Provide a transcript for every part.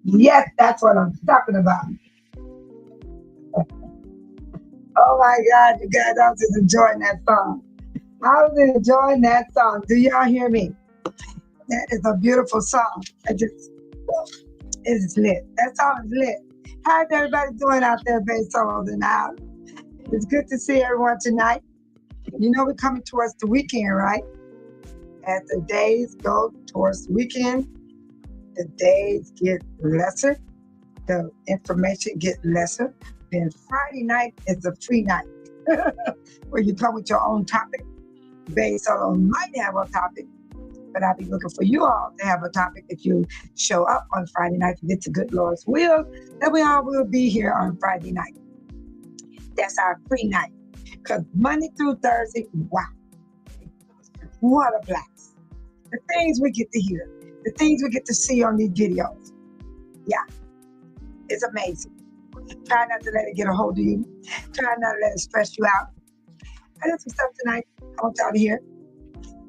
Yes, that's what I'm talking about. Oh my God, you guys, I was just enjoying that song. I was enjoying that song. Do y'all hear me? That is a beautiful song. It's lit. That song is lit. How's everybody doing out there, bass solos and out? It's good to see everyone tonight. You know we're coming towards the weekend, right? As the days go towards the weekend, the days get lesser, the information get lesser. Then Friday night is a free night where you come with your own topic. Bass solo might have a topic, but I'll be looking for you all to have a topic if you show up on Friday night. If it's a good Lord's will, that we all will be here on Friday night. That's our free night. Because Monday through Thursday, wow, what a blast. The things we get to hear, the things we get to see on these videos. Yeah, it's amazing. Try not to let it get a hold of you. Try not to let it stress you out. I did some stuff tonight I want y'all to hear.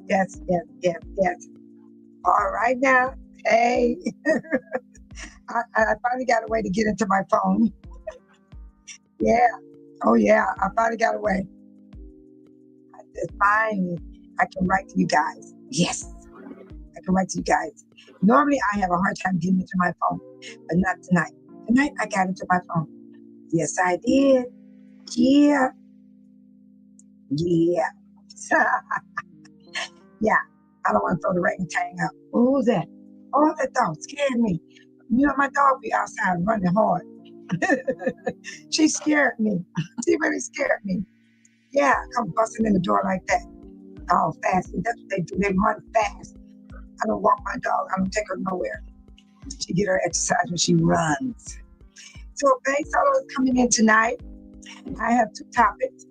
Yes, yes, yes, yes. All right now. Hey, I finally got a way to get into my phone. Yeah. Oh, yeah. I finally got a way. Finally, I can write to you guys. Yes, I can write to you guys. Normally, I have a hard time getting into my phone, but not tonight. Tonight, I got into my phone. Yes, I did. Yeah. Yeah. Yeah. I don't want to throw the orangutan up. Who's that? Oh, that dog scared me. You know, my dog be outside running hard. She scared me. She really scared me. Yeah, come busting in the door like that. Oh, fast. That's what they do. They run fast. I don't walk my dog. I don't take her nowhere. She get her exercise when she runs. So, Bay Solo is coming in tonight. I have two topics.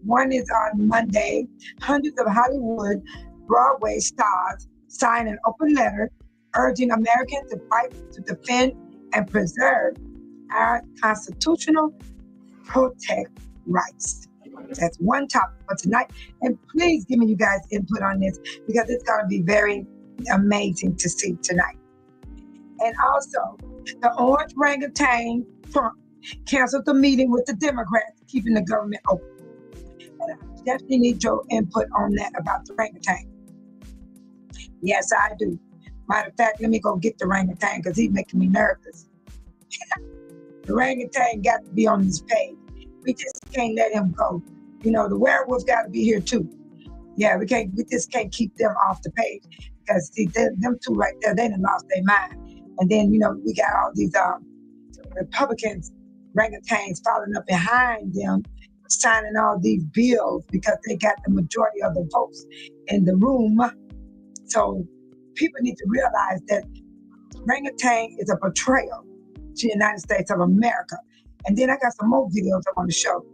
One is on Monday. Hundreds of Hollywood Broadway stars sign an open letter urging Americans to fight to defend and preserve our constitutional protect rights. That's one topic for tonight. And please give me you guys input on this because it's going to be very amazing to see tonight. And also, the orange orangutan Trump canceled the meeting with the Democrats, keeping the government open. And I definitely need your input on that about the orangutan. Yes, I do. Matter of fact, let me go get the orangutan because he's making me nervous. The orangutan got to be on this page. We just can't let him go. You know, the werewolf got to be here too. Yeah, we just can't keep them off the page because see, them two right there, they done lost their mind. And then, you know, we got all these Republicans, orangutans following up behind them, signing all these bills because they got the majority of the votes in the room. So people need to realize that orangutan is a betrayal to the United States of America. And then I got some more videos I want to show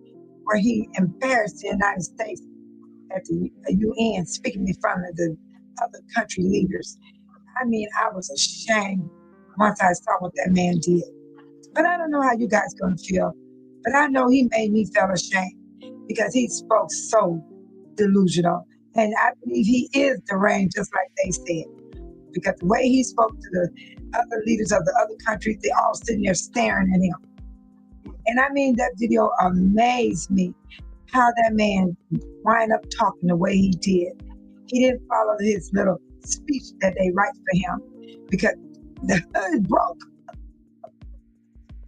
where he embarrassed the United States at the UN, speaking in front of the other country leaders. I mean, I was ashamed once I saw what that man did. But I don't know how you guys going to feel. But I know he made me feel ashamed because he spoke so delusional. And I believe he is deranged, just like they said. Because the way he spoke to the other leaders of the other countries, they all sitting there staring at him. And I mean, that video amazed me, how that man wind up talking the way he did. He didn't follow his little speech that they write for him because the hood broke.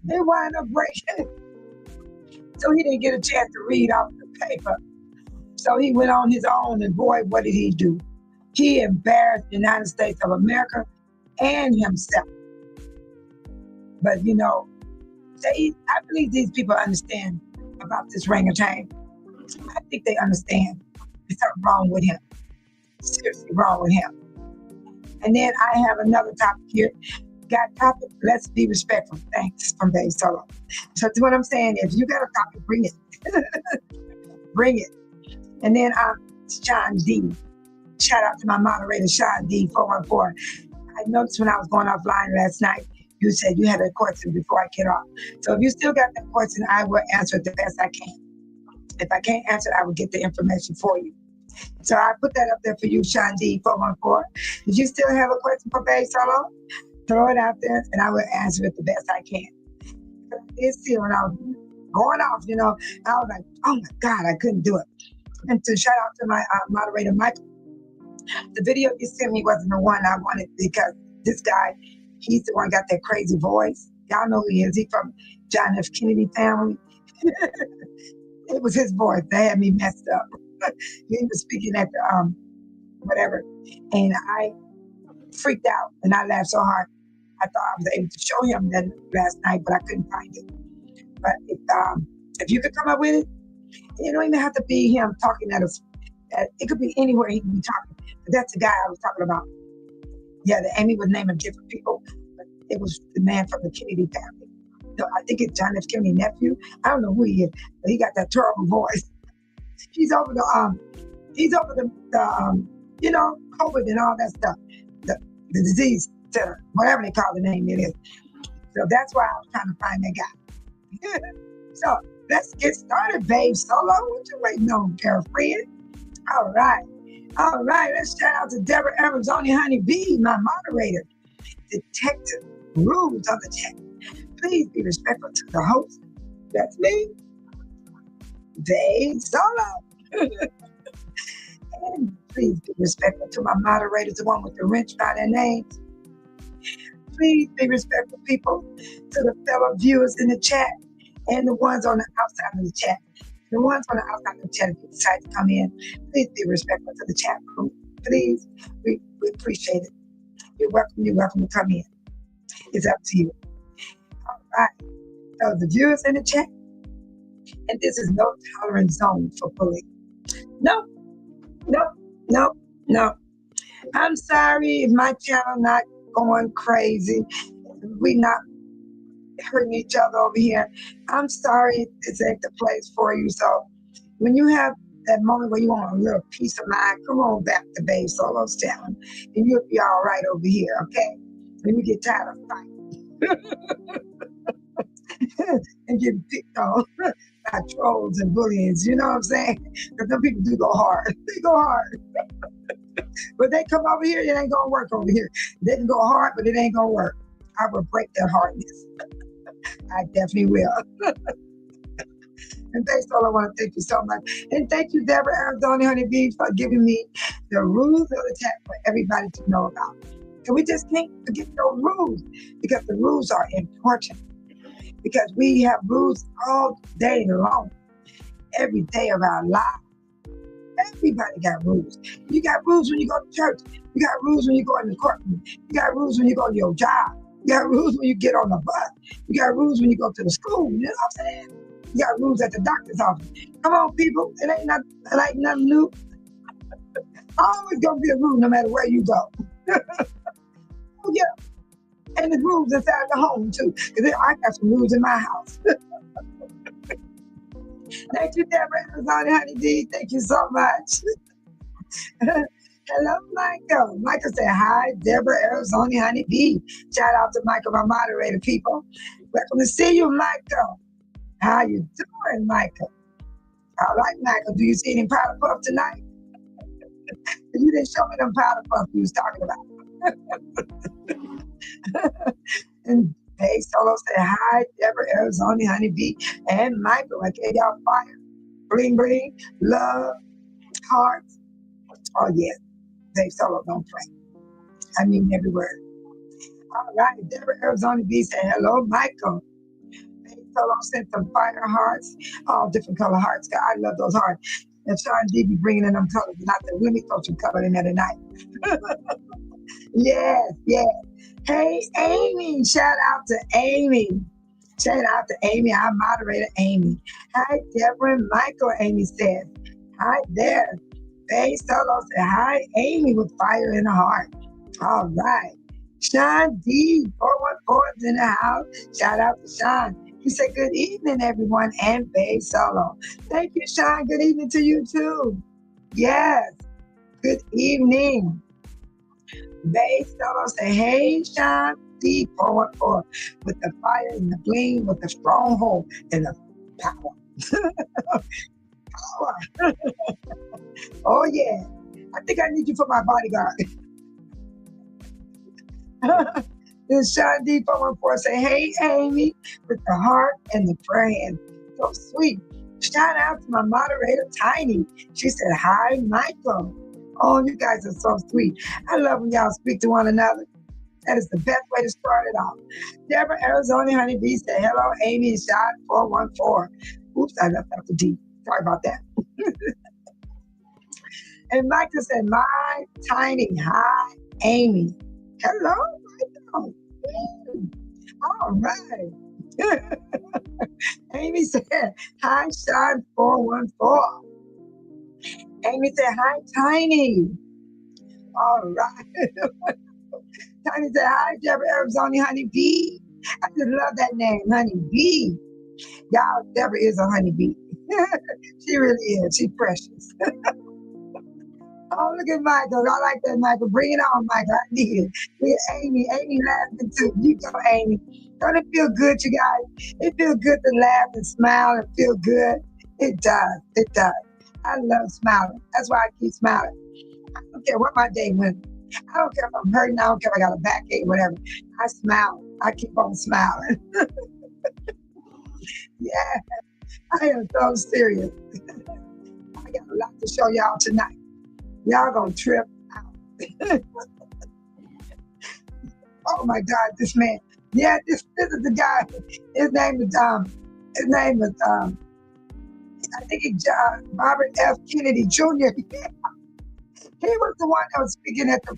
They wind up breaking. So he didn't get a chance to read off the paper. So he went on his own, and boy, what did he do? He embarrassed the United States of America and himself. But you know, I believe these people understand about this orangutan. I think they understand there's something wrong with him. Seriously wrong with him. And then I have another topic here. Got topic? Let's be respectful. Thanks from Babe Solo. So that's what I'm saying. If you got a topic, bring it. Bring it. And then Sean D. Shout out to my moderator, Sean D. 414. I noticed when I was going offline last night, you said you had a question before I get off. So if you still got that question, I will answer it the best I can. If I can't answer it, I will get the information for you. So I put that up there for you, Sean D. 414. Did you still have a question for Babe Solo? Throw it out there, and I will answer it the best I can. It's still when I was going off, you know, I was like, oh my God, I couldn't do it. And to shout out to my moderator, Michael. The video you sent me wasn't the one I wanted because this guy, he's the one got that crazy voice. Y'all know who he is. He's from John F. Kennedy family. It was his voice that had me messed up. He was speaking at the whatever, and I freaked out and I laughed so hard. I thought I was able to show him that last night, but I couldn't find it. But if you could come up with it, it don't even have to be him talking at us. It could be anywhere he can be talking. But that's the guy I was talking about. Yeah, the Amy was naming different people, but it was the man from the Kennedy family. So I think it's John F. Kennedy nephew. I don't know who he is, but he got that terrible voice. He's over the you know, COVID and all that stuff. The disease center, whatever they call the name it is. So that's why I was trying to find that guy. So let's get started, Babe Solo. What you waiting on, girlfriend? All right. All right, let's shout out to Deborah Arizona Honey B, my moderator, Detective Rules of the Chat. Please be respectful to the host. That's me, Dave Solo. And please be respectful to my moderators, the one with the wrench by their names. Please be respectful, people, to the fellow viewers in the chat and the ones on the outside of the chat. The ones on the outside of the chat, if you decide to come in, please be respectful to the chat room. Please, we appreciate it. You're welcome to come in. It's up to you. All right. So the viewers in the chat, and this is no tolerance zone for bullying. No. I'm sorry if my channel not going crazy. We not hurting each other over here. I'm sorry this ain't the place for you. So when you have that moment where you want a little peace of mind, come on back to Babe Solo's channel and you'll be all right over here, okay? When you get tired of fighting and getting picked on by trolls and bullies, you know what I'm saying? Because some people do go hard. They go hard. But they come over here, it ain't gonna work over here. They can go hard, but it ain't gonna work. I will break that hardness. I definitely will. And based on, I want to thank you so much. And thank you, Deborah Arizona Honey Bee, for giving me the rules of the chat for everybody to know about. And we just can't forget those rules because the rules are important. Because we have rules all day long, every day of our lives. Everybody got rules. You got rules when you go to church. You got rules when you go in the courtroom. You got rules when you go to your job. You got rules when you get on the bus. You got rules when you go to the school. You know what I'm saying? You got rules at the doctor's office. Come on, people. It ain't nothing new. Always gonna be a rule no matter where you go. Oh, yeah. And the rules inside the home too. Because I got some rules in my house. Thank you, Deborah Arizona Honey Bee. Thank you so much. Hello, Michael. Michael said, hi, Deborah Arizona Honey Bee. Shout out to Michael, my moderator, people. Welcome to see you, Michael. How you doing, Michael? All right, Michael. Do you see any powder puff tonight? You didn't show me them powder puff you was talking about. And Hey Solo said, hi, Deborah Arizona Honey Bee and Michael. I gave y'all fire, bling, bling, love, hearts. Oh, yeah. Hey Solo, don't play. I mean every word. All right. Deborah Arizona Bee said, hello, Michael. Hey Solo sent some fire hearts, all different color hearts. I love those hearts. And Sean D be bringing in them colors. Let me throw some color in there tonight. Yes. Hey, Amy. Shout out to Amy. Shout out to Amy, our moderator, Amy. Hi, Deborah and Michael, Amy says. Hi there. Hey, Solo said, hi, Amy, with fire in the heart. All right. Sean D, 414 is in the house. Shout out to Sean. He said, good evening, everyone, and Babe Solo. Thank you, Sean. Good evening to you, too. Yes. Good evening. Babe Solo say, hey, Sean D, 414, with the fire and the gleam, with the stronghold and the power. Power. Oh, yeah. I think I need you for my bodyguard. Then Sean D, 414 say, hey, Amy, with the heart and the prayer hand. So sweet. Shout out to my moderator, Tiny. She said, hi, Michael. Oh, you guys are so sweet. I love when y'all speak to one another. That is the best way to start it off. Deborah Arizona Honey Bee said, hello, Amy and Sean 414. Oops, I left out the D. Sorry about that. And Michael said, my Tiny, hi, Amy. Hello, Michael. All right. Amy said, hi, Sean 414. Amy said, hi, Tiny. All right. Tiny said, hi, Deborah Arizona Honey Bee. I just love that name, Honey Bee. Y'all, Deborah is a honey bee. She really is. She's precious. Oh, look at Michael. I like that, Michael. Bring it on, Michael. I need it. Look at Amy. Amy laughing too. You go, Amy. Don't it feel good, you guys? It feels good to laugh and smile and feel good. It does. It does. I love smiling. That's why I keep smiling. I don't care what my day went. I don't care if I'm hurting. I don't care if I got a backache, whatever. I smile. I keep on smiling. Yeah, I am so serious. I got a lot to show y'all tonight. Y'all gonna trip out. Oh my God, this man. Yeah, this is the guy. His name is I think he Robert F. Kennedy Jr. He was the one that was speaking at the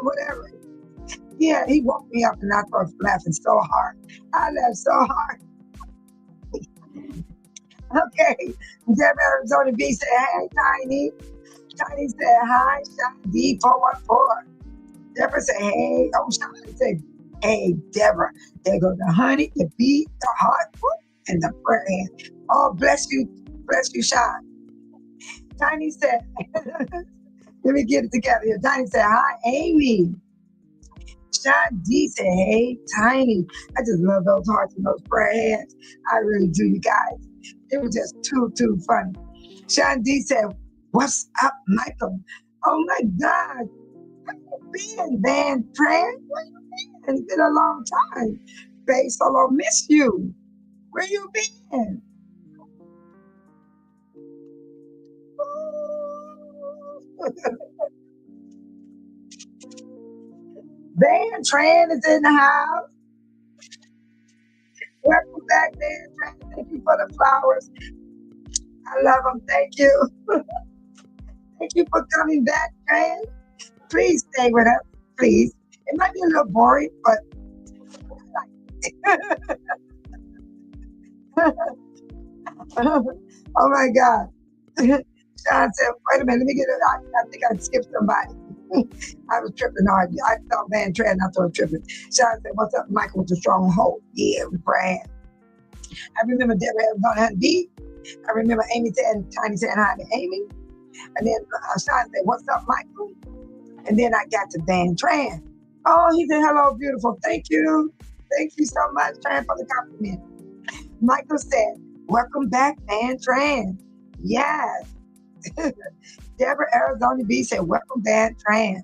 whatever. Yeah, he woke me up and I started laughing so hard. I laughed so hard. Okay. Deborah Arizona B said, hey, Tiny. Tiny said, hi, Sean D414. Deborah said, hey. Oh, Sean said, hey, Deborah. There goes the honey, the beat, the heart, and the prayer hand. Oh, bless you, Sean. Tiny said, let me get it together here. Tiny said, hi, Amy. Sean D said, hey, Tiny. I just love those hearts and those prayer hands. I really do, you guys. It was just too funny. Sean D said, what's up, Michael? Oh my God. Where you been, Van Tran? Where you been? It's been a long time. Babe Solo, miss you. Where you been? Van Tran is in the house. Welcome back, Van Tran. Thank you for the flowers. I love them. Thank you. Thank you for coming back, Tran. Please stay with us, please. It might be a little boring, but oh my God. Sean said, wait a minute, let me get it. I think I skipped somebody. I was tripping hard. I thought Van Tran, I thought tripping. Sean said, what's up, Michael, with the stronghold? Yeah, Brad. I remember Deborah Arizona had beat. I remember Amy saying, Tiny saying hi to Amy. And then Sean said, what's up, Michael? And then I got to Van Tran. Oh, he said, hello, beautiful. Thank you. Thank you so much, Tran, for the compliment. Michael said, welcome back, Van Tran. Yes. Deborah Arizona B said, welcome, Van Tran.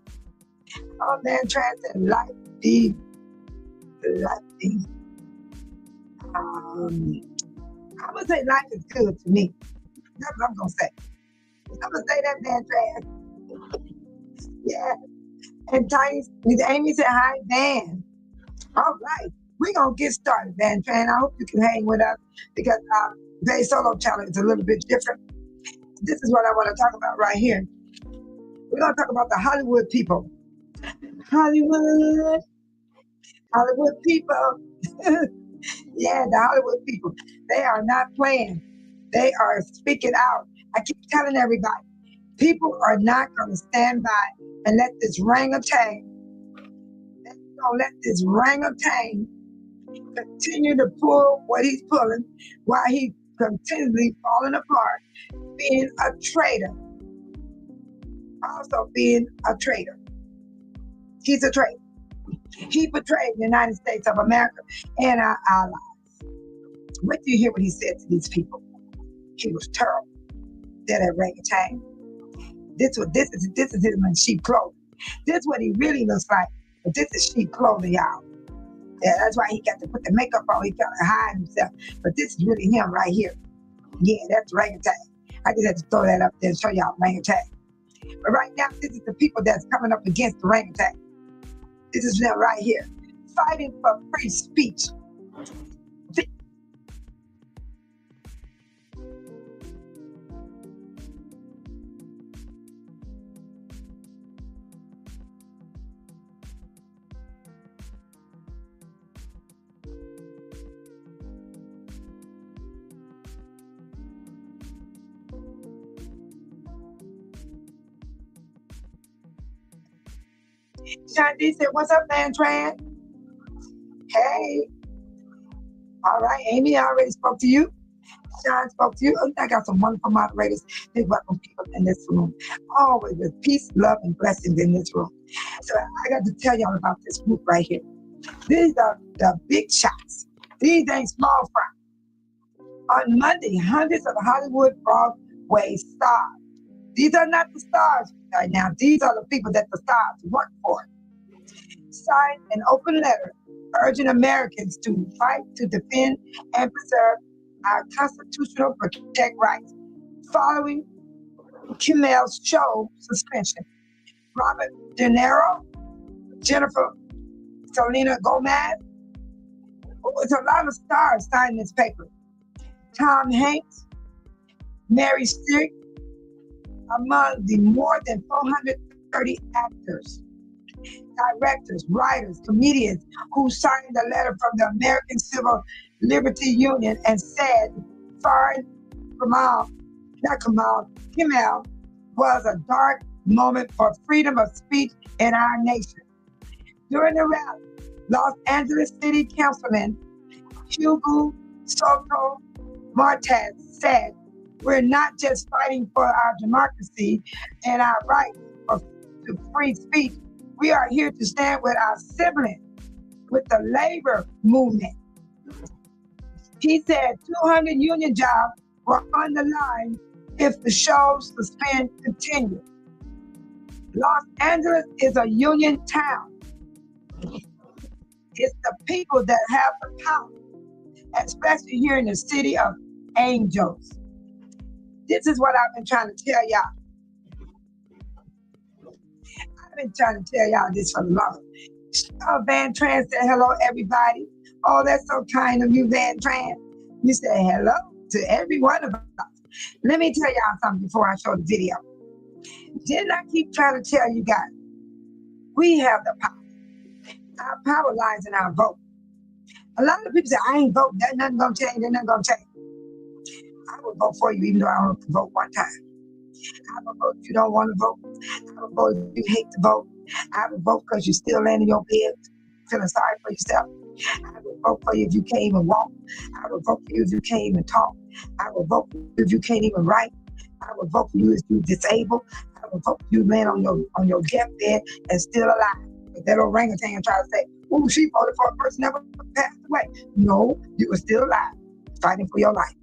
Oh, Van Tran said, life be. I'm going to say life is good to me. That's what I'm going to say. I'm going to say that, Van Tran. Yeah. And Tiny, Amy said, hi, Van. All right. We're going to get started, Van Tran. I hope you can hang with us because Bay Solo Challenge is a little bit different. This is what I want to talk about right here. We're going to talk about the Hollywood people. Hollywood people. Yeah, the Hollywood people. They are not playing. They are speaking out. I keep telling everybody, people are not going to stand by and let this orangutan, continue to pull what he's pulling while he's continually falling apart, being a traitor. Also being a traitor. He's a traitor. He betrayed the United States of America and our allies. Wait till you hear what he said to these people. He was terrible. That orangutan. This is him in sheep clothing. This is what he really looks like. But this is sheep clothing, y'all. Yeah, that's why he got to put the makeup on. He got to hide himself. But this is really him right here. Yeah, that's orangutan. I just had to throw that up there and show y'all orangutan. But right now, this is the people that's coming up against the orangutan. This is them right here, fighting for free speech. Sean D said, what's up, Van Tran? Hey. All right, Amy, I already spoke to you. Sean spoke to you. I got some wonderful moderators. They welcome people in this room. Always with peace, love, and blessings in this room. So I got to tell y'all about this group right here. These are the big shots. These ain't small fry. On Monday, hundreds of Hollywood Broadway stars These are not the stars right now. These are the people that the stars work for. Signed an open letter urging Americans to fight to defend and preserve our constitutional protect rights following Kimmel's show suspension. Robert De Niro, Jennifer Selena Gomez. It's a lot of stars signing this paper. Tom Hanks, Mary Streep, among the more than 430 actors, directors, writers, comedians who signed a letter from the American Civil Liberty Union and said Kimmel was a dark moment for freedom of speech in our nation. During the rally, Los Angeles City Councilman Hugo Soto Martez said, "We're not just fighting for our democracy and our right to free speech. We are here to stand with our siblings, with the labor movement." He said 200 union jobs were on the line if the show's suspension continued. Los Angeles is a union town. It's the people that have the power, especially here in the city of angels. This is what I've been trying to tell y'all. I've been trying to tell y'all this for long. Van Tran said, "Hello, everybody." Oh, that's so kind of you, Van Tran. You said hello to every one of us. Let me tell y'all something before I show the video. Didn't I keep trying to tell you guys? We have the power. Our power lies in our vote. A lot of people say, "I ain't voting. There's nothing gonna change. There's nothing gonna change." I will vote for you, even though I don't vote one time. I will vote if you don't want to vote. I will vote if you hate to vote. I will vote because you're still laying in your bed, feeling sorry for yourself. I will vote for you if you can't even walk. I will vote for you if you can't even talk. I will vote for you if you can't even write. I will vote for you if you're disabled. I will vote for you laying on your deathbed and still alive. If that orangutan try to say, "Ooh, she voted for a person that passed away." No, you were still alive, fighting for your life.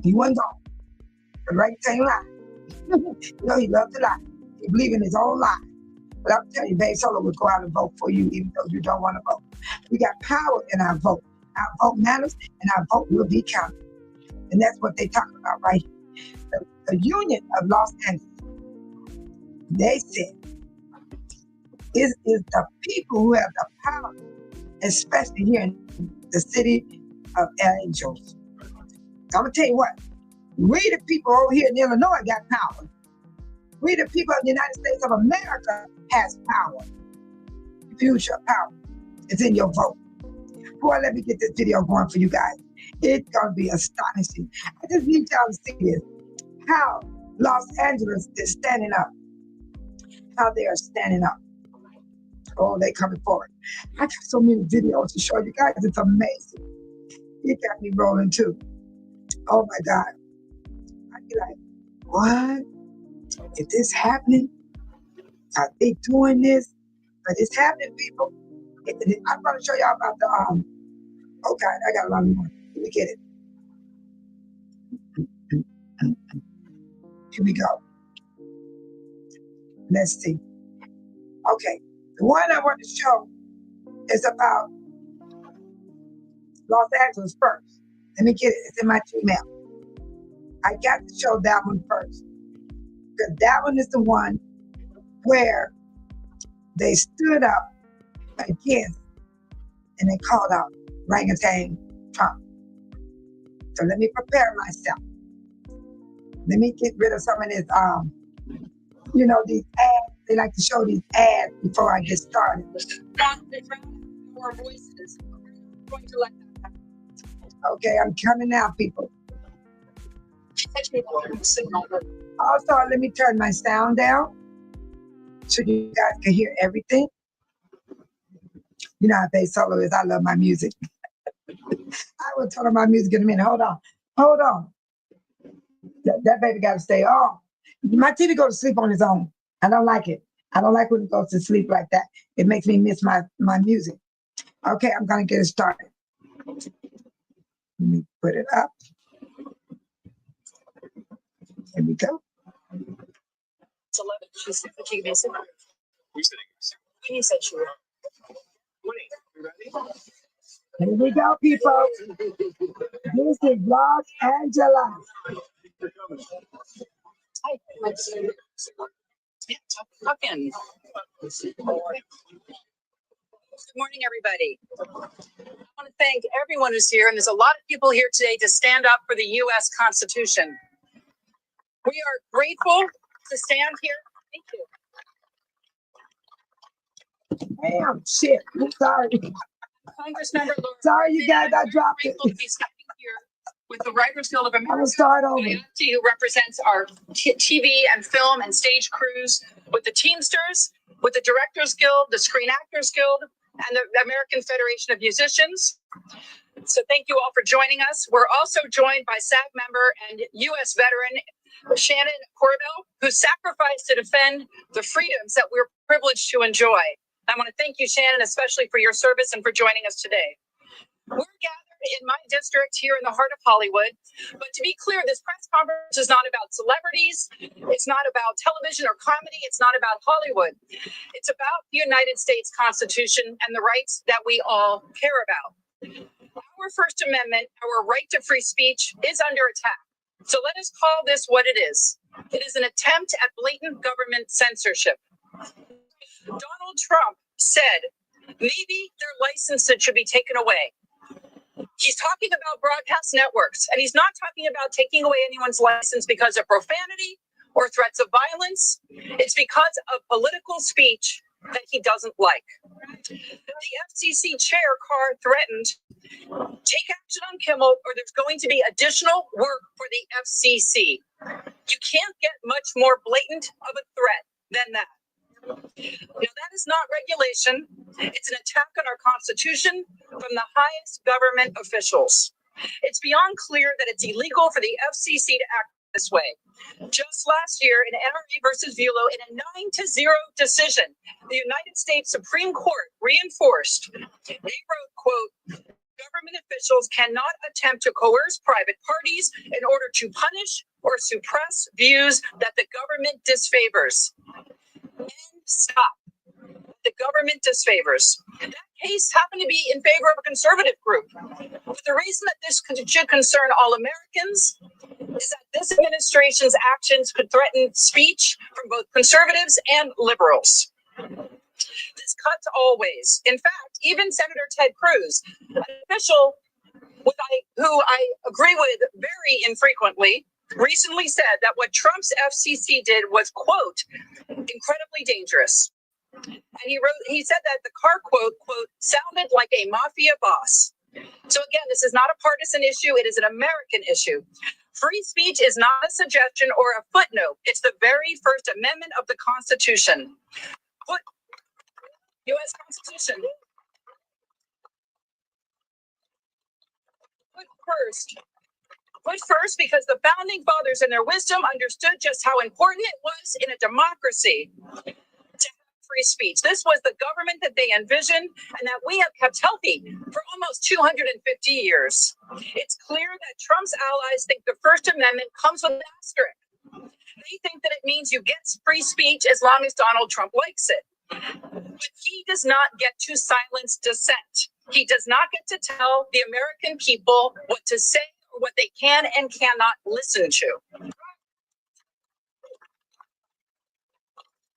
He wasn't gone. The orangutan lied. You know, he loved to lie. He believed in his own lie. But I'm telling you, Babe Solo will go out and vote for you, even though you don't want to vote. We got power in our vote. Our vote matters, and our vote will be counted. And that's what they talk about right here. The Union of Los Angeles, they said, is the people who have the power, especially here in the city of angels. So I'm going to tell you what, we the people over here in Illinois got power. We the people of the United States of America has power. Future power. It's in your vote. Boy, let me get this video going for you guys. It's going to be astonishing. I just need y'all to see this. How Los Angeles is standing up. How they are standing up. Oh, they coming forward. I got so many videos to show you guys. It's amazing. It got me rolling too. Oh my God. I'd be like, what? Is this happening? Are they doing this? But it's happening, people. I'm going to show y'all about the, oh God, I got a lot more. Let me get it. Here we go. Let's see. Okay, the one I want to show is about Los Angeles first. Let me get it. It's in my Gmail. I got to show that one first. Because that one is the one where they stood up against and they called out orangutan Trump. So let me prepare myself. Let me get rid of some of this, you know, these ads. They like to show these ads before I get started. More voices. Going to like that. Okay, I'm coming now, people. Also, let me turn my sound down so you guys can hear everything. You know how bass solo is. I love my music. I will turn on my music in a minute. Hold on. Hold on. That baby got to stay on. My TV goes to sleep on its own. I don't like it. I don't like when it goes to sleep like that. It makes me miss my music. Okay, I'm going to get it started. Let me put it up. Here we go. It's 11. She's keeping me sitting. Who's sitting? He said she would. Here we go, people. This is Los Angeles. Hi. Yeah, talk in. Good morning, everybody. I want to thank everyone who's here, and there's a lot of people here today to stand up for the U.S. Constitution. We are grateful to stand here. Thank you. Damn, shit. I'm sorry. Congressmember Laura. Sorry, you guys, I dropped it. Grateful to be standing here with the Writers Guild of America. I'm going to start over. Who represents our TV and film and stage crews, with the Teamsters, with the Directors Guild, the Screen Actors Guild, and the American Federation of Musicians. So thank you all for joining us. We're also joined by SAG member and U.S. veteran Shannon Corbell, who sacrificed to defend the freedoms that we're privileged to enjoy. I want to thank you, Shannon, especially for your service and for joining us today. We're gathered in my district here in the heart of Hollywood. But to be clear, this press conference is not about celebrities. It's not about television or comedy. It's not about Hollywood. It's about the United States Constitution and the rights that we all care about. Our First Amendment, our right to free speech, is under attack. So let us call this what it is. It is an attempt at blatant government censorship. Donald Trump said maybe their licenses should be taken away. He's talking about broadcast networks, and he's not talking about taking away anyone's license because of profanity or threats of violence. It's because of political speech that he doesn't like. The FCC chair, Carr, threatened, take action on Kimmel or there's going to be additional work for the FCC. You can't get much more blatant of a threat than that. Now, that is not regulation. It's an attack on our Constitution from the highest government officials. It's beyond clear that it's illegal for the FCC to act this way. Just last year in NRA versus Bulow, in a 9-0 decision, the United States Supreme Court reinforced, they wrote, quote, government officials cannot attempt to coerce private parties in order to punish or suppress views that the government disfavors. And stop. The government disfavors. That case happened to be in favor of a conservative group. But the reason that this should concern all Americans is that this administration's actions could threaten speech from both conservatives and liberals. This cuts all ways. In fact, even Senator Ted Cruz, an official who I agree with very infrequently, recently said that what Trump's FCC did was, quote, incredibly dangerous. And he said that the Carr quote, sounded like a mafia boss. So again, this is not a partisan issue. It is an American issue. Free speech is not a suggestion or a footnote. It's the very First Amendment of the Constitution. U.S. Constitution. Put first because the founding fathers in their wisdom understood just how important it was in a democracy to have free speech. This was the government that they envisioned and that we have kept healthy for almost 250 years. It's clear that Trump's allies think the First Amendment comes with an asterisk. They think that it means you get free speech as long as Donald Trump likes it. But he does not get to silence dissent. He does not get to tell the American people what to say or what they can and cannot listen to.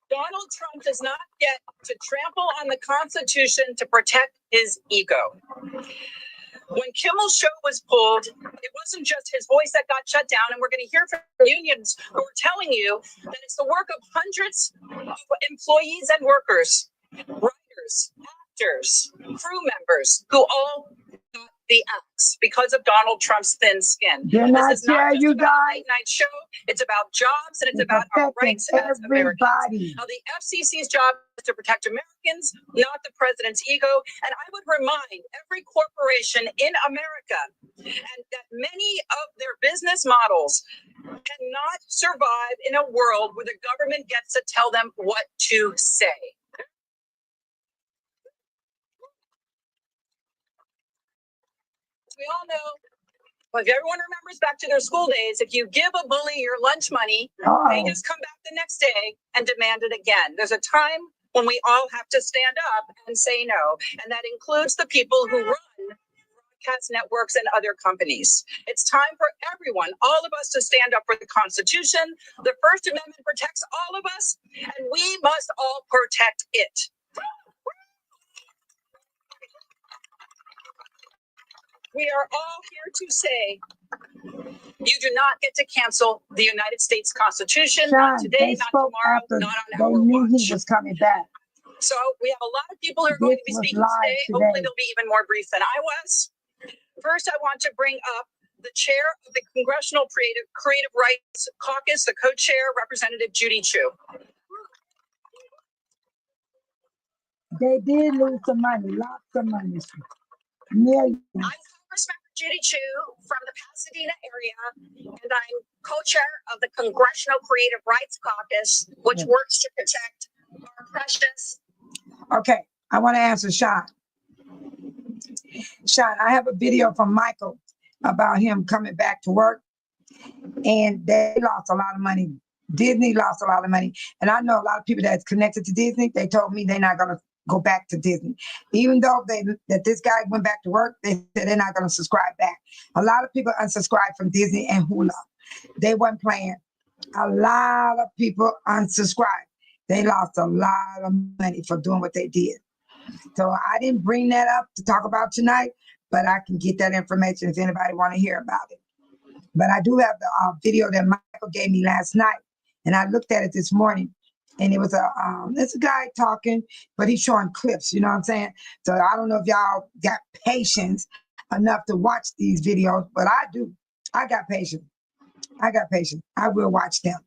Donald Trump does not get to trample on the Constitution to protect his ego. When Kimmel's show was pulled, it wasn't just his voice that got shut down, and we're going to hear from unions who are telling you that it's the work of hundreds of employees and workers, writers, actors, crew members, who all got the axe because of Donald Trump's thin skin. Didn't I tell you guys? Late night show. It's about jobs and it's about our rights as Americans. Now, the FCC's job is to protect Americans, not the president's ego. And I would remind every corporation in America and that many of their business models cannot survive in a world where the government gets to tell them what to say. We all know if everyone remembers back to their school days, if you give a bully your lunch money, they just come back the next day and demand it again. There's a time when we all have to stand up and say no, and that includes the people who run broadcast networks and other companies. It's time for everyone, all of us, to stand up for the Constitution. The First Amendment protects all of us, and we must all protect it. We are all here to say, you do not get to cancel the United States Constitution. Sean, not today, not tomorrow, not on our watch. He was coming back. So we have a lot of people who are going to be speaking today. Hopefully they'll be even more brief than I was. First, I want to bring up the chair of the Congressional Creative Rights Caucus, the co-chair, Representative Judy Chu. They did lose some money, lots of money. Millions. I'm Congressmember Judy Chu from the Pasadena area, and I'm co-chair of the Congressional Creative Rights Caucus, which works to protect our precious. Okay, I want to answer Sean. Sean, I have a video from Michael about him coming back to work, and they lost a lot of money. Disney lost a lot of money, and I know a lot of people that's connected to Disney. They told me they're not going to go back to Disney, even though that this guy went back to work. They said they're not going to subscribe back. A lot of people unsubscribed from Disney and Hulu. They weren't playing. A lot of people unsubscribed. They lost a lot of money for doing what they did. So I didn't bring that up to talk about tonight, but I can get that information if anybody want to hear about it. But I do have the video that Michael gave me last night, and I looked at it this morning, and it was it's a guy talking, but he's showing clips, you know what I'm saying? So I don't know if y'all got patience enough to watch these videos, but I do. I got patience. I will watch them.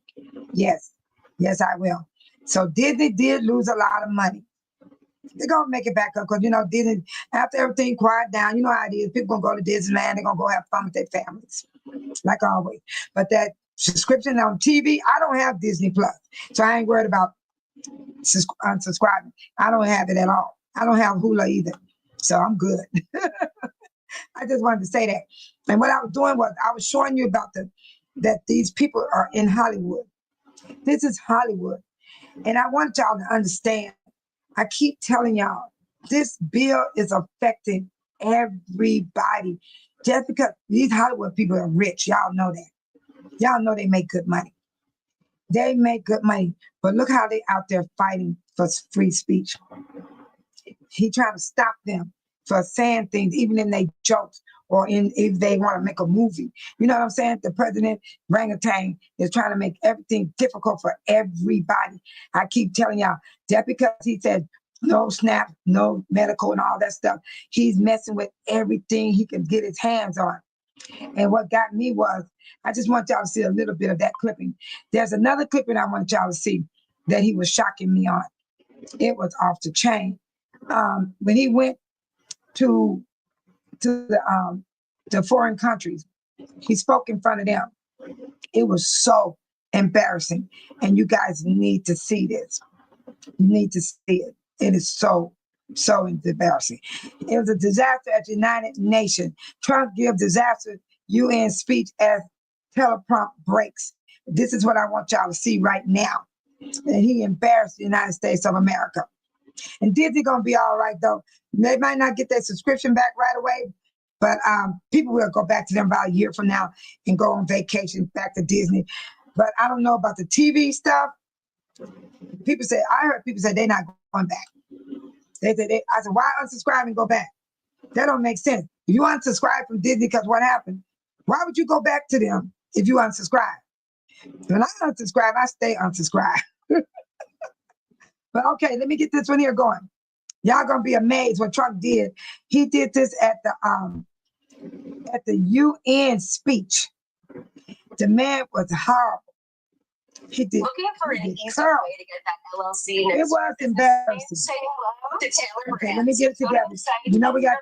Yes, I will. So Disney did lose a lot of money. They're going to make it back up because, you know, Disney, after everything quiet down, you know how it is. People going to go to Disneyland. They're going to go have fun with their families, like always. But that subscription on TV, I don't have Disney Plus. So I ain't worried about unsubscribing. I don't have it at all. I don't have Hulu either. So I'm good. I just wanted to say that. And what I was doing was I was showing you about that these people are in Hollywood. This is Hollywood. And I want y'all to understand, I keep telling y'all, this bill is affecting everybody. Just because these Hollywood people are rich, y'all know that. Y'all know they make good money. They make good money. But look how they out there fighting for free speech. He trying to stop them for saying things, even in they jokes or if they want to make a movie. You know what I'm saying? The president, Orangutan, is trying to make everything difficult for everybody. I keep telling y'all, just because he said no SNAP, no medical and all that stuff, he's messing with everything he can get his hands on. And what got me was, I just want y'all to see a little bit of that clipping. There's another clipping I want y'all to see that he was shocking me on. It was off the chain. When he went to the foreign countries, he spoke in front of them. It was so embarrassing. And you guys need to see this. You need to see it. It is so embarrassing. It was a disaster at the United Nations. Trump gives disaster UN speech as teleprompt breaks. This is what I want y'all to see right now. And he embarrassed the United States of America. And Disney gonna be all right though. They might not get their subscription back right away, but people will go back to them about a year from now and go on vacation back to Disney. But I don't know about the TV stuff. I heard people say they're not going back. I said, why unsubscribe and go back? That don't make sense. If you unsubscribe from Disney because what happened, why would you go back to them if you unsubscribe? When I unsubscribe, I stay unsubscribed. But okay, let me get this one here going. Y'all gonna be amazed what Trump did. He did this at the UN speech. The man was horrible. He did. Looking for an easy way to get that LLC. It was embarrassing. Say hello to Taylor. Okay, let me get it together. You know we got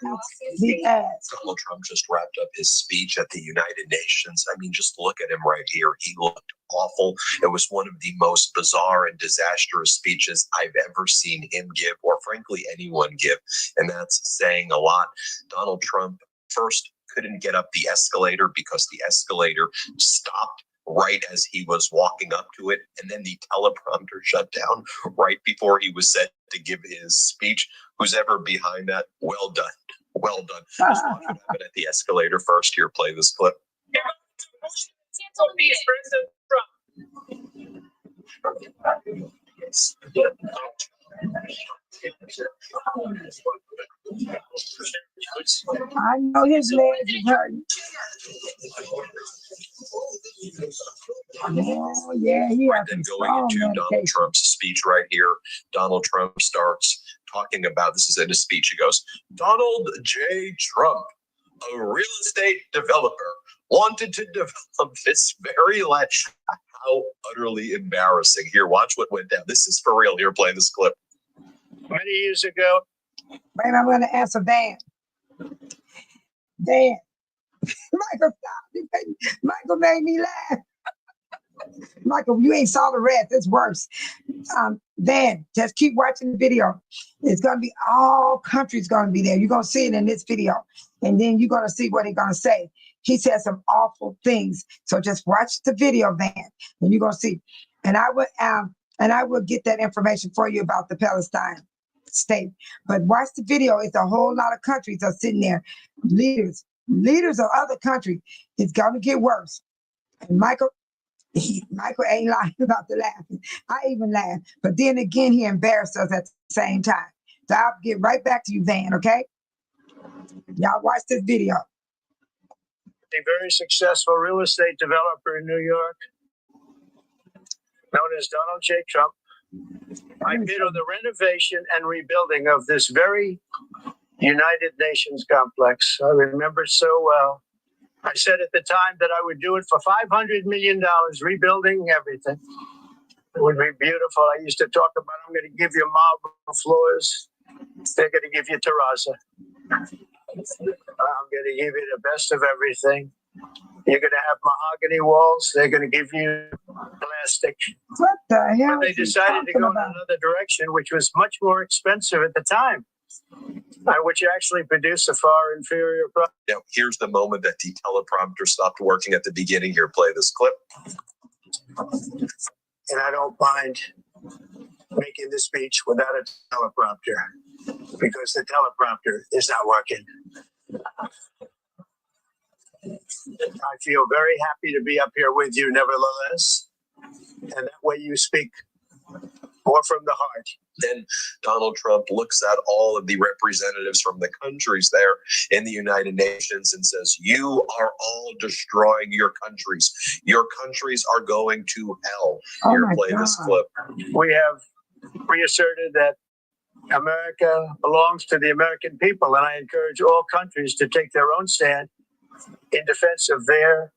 these ads. Donald Trump just wrapped up his speech at the United Nations. I mean, just look at him right here. He looked awful. It was one of the most bizarre and disastrous speeches I've ever seen him give, or frankly anyone give, and that's saying a lot. Donald Trump, first couldn't get up the escalator because the escalator stopped right as he was walking up to it, and then the teleprompter shut down right before he was set to give his speech. Who's ever behind that? Well done. Well done. Just watch what happened at the escalator first. Here, play this clip. I know his legs is hurting. Oh, yeah, he has Then some going strong into Donald medication. Trump's speech right here, Donald Trump starts talking about, this is in his speech, he goes, Donald J. Trump, a real estate developer, wanted to develop this very land. How utterly embarrassing. Here, watch what went down. This is for real. Here, play this clip. Many years ago. Wait, I'm going to answer Van. Van. Michael, stop. Michael made me laugh. Michael, you ain't saw the rest. It's worse. Van, just keep watching the video. It's going to be all countries going to be there. You're going to see it in this video. And then you're going to see what he's going to say. He said some awful things. So just watch the video, Van, and you're going to see. And I will get that information for you about the Palestine state. But watch the video. It's a whole lot of countries are sitting there. Leaders of other countries. It's going to get worse. And Michael ain't lying about the laughing. I even laugh. But then again, he embarrassed us at the same time. So I'll get right back to you, Van, okay? Y'all watch this video. A very successful real estate developer in New York, known as Donald J. Trump. I bid on the renovation and rebuilding of this very United Nations complex. I remember it so well. I said at the time that I would do it for $500 million, rebuilding everything. It would be beautiful. I used to talk about, I'm going to give you marble floors. They're going to give you terrazzo. I'm going to give you the best of everything. You're going to have mahogany walls. They're going to give you plastic. What the hell? But they decided to go in another direction, which was much more expensive at the time, which actually produced a far inferior product. Now, here's the moment that the teleprompter stopped working at the beginning. Here, play this clip. And I don't mind making the speech without a teleprompter because the teleprompter is not working. I feel very happy to be up here with you, nevertheless. And that way you speak more from the heart. Then Donald Trump looks at all of the representatives from the countries there in the United Nations and says, you are all destroying your countries. Your countries are going to hell. Oh Here, my play God. this clip. We have reasserted that America belongs to the American people, and I encourage all countries to take their own stand in defense of their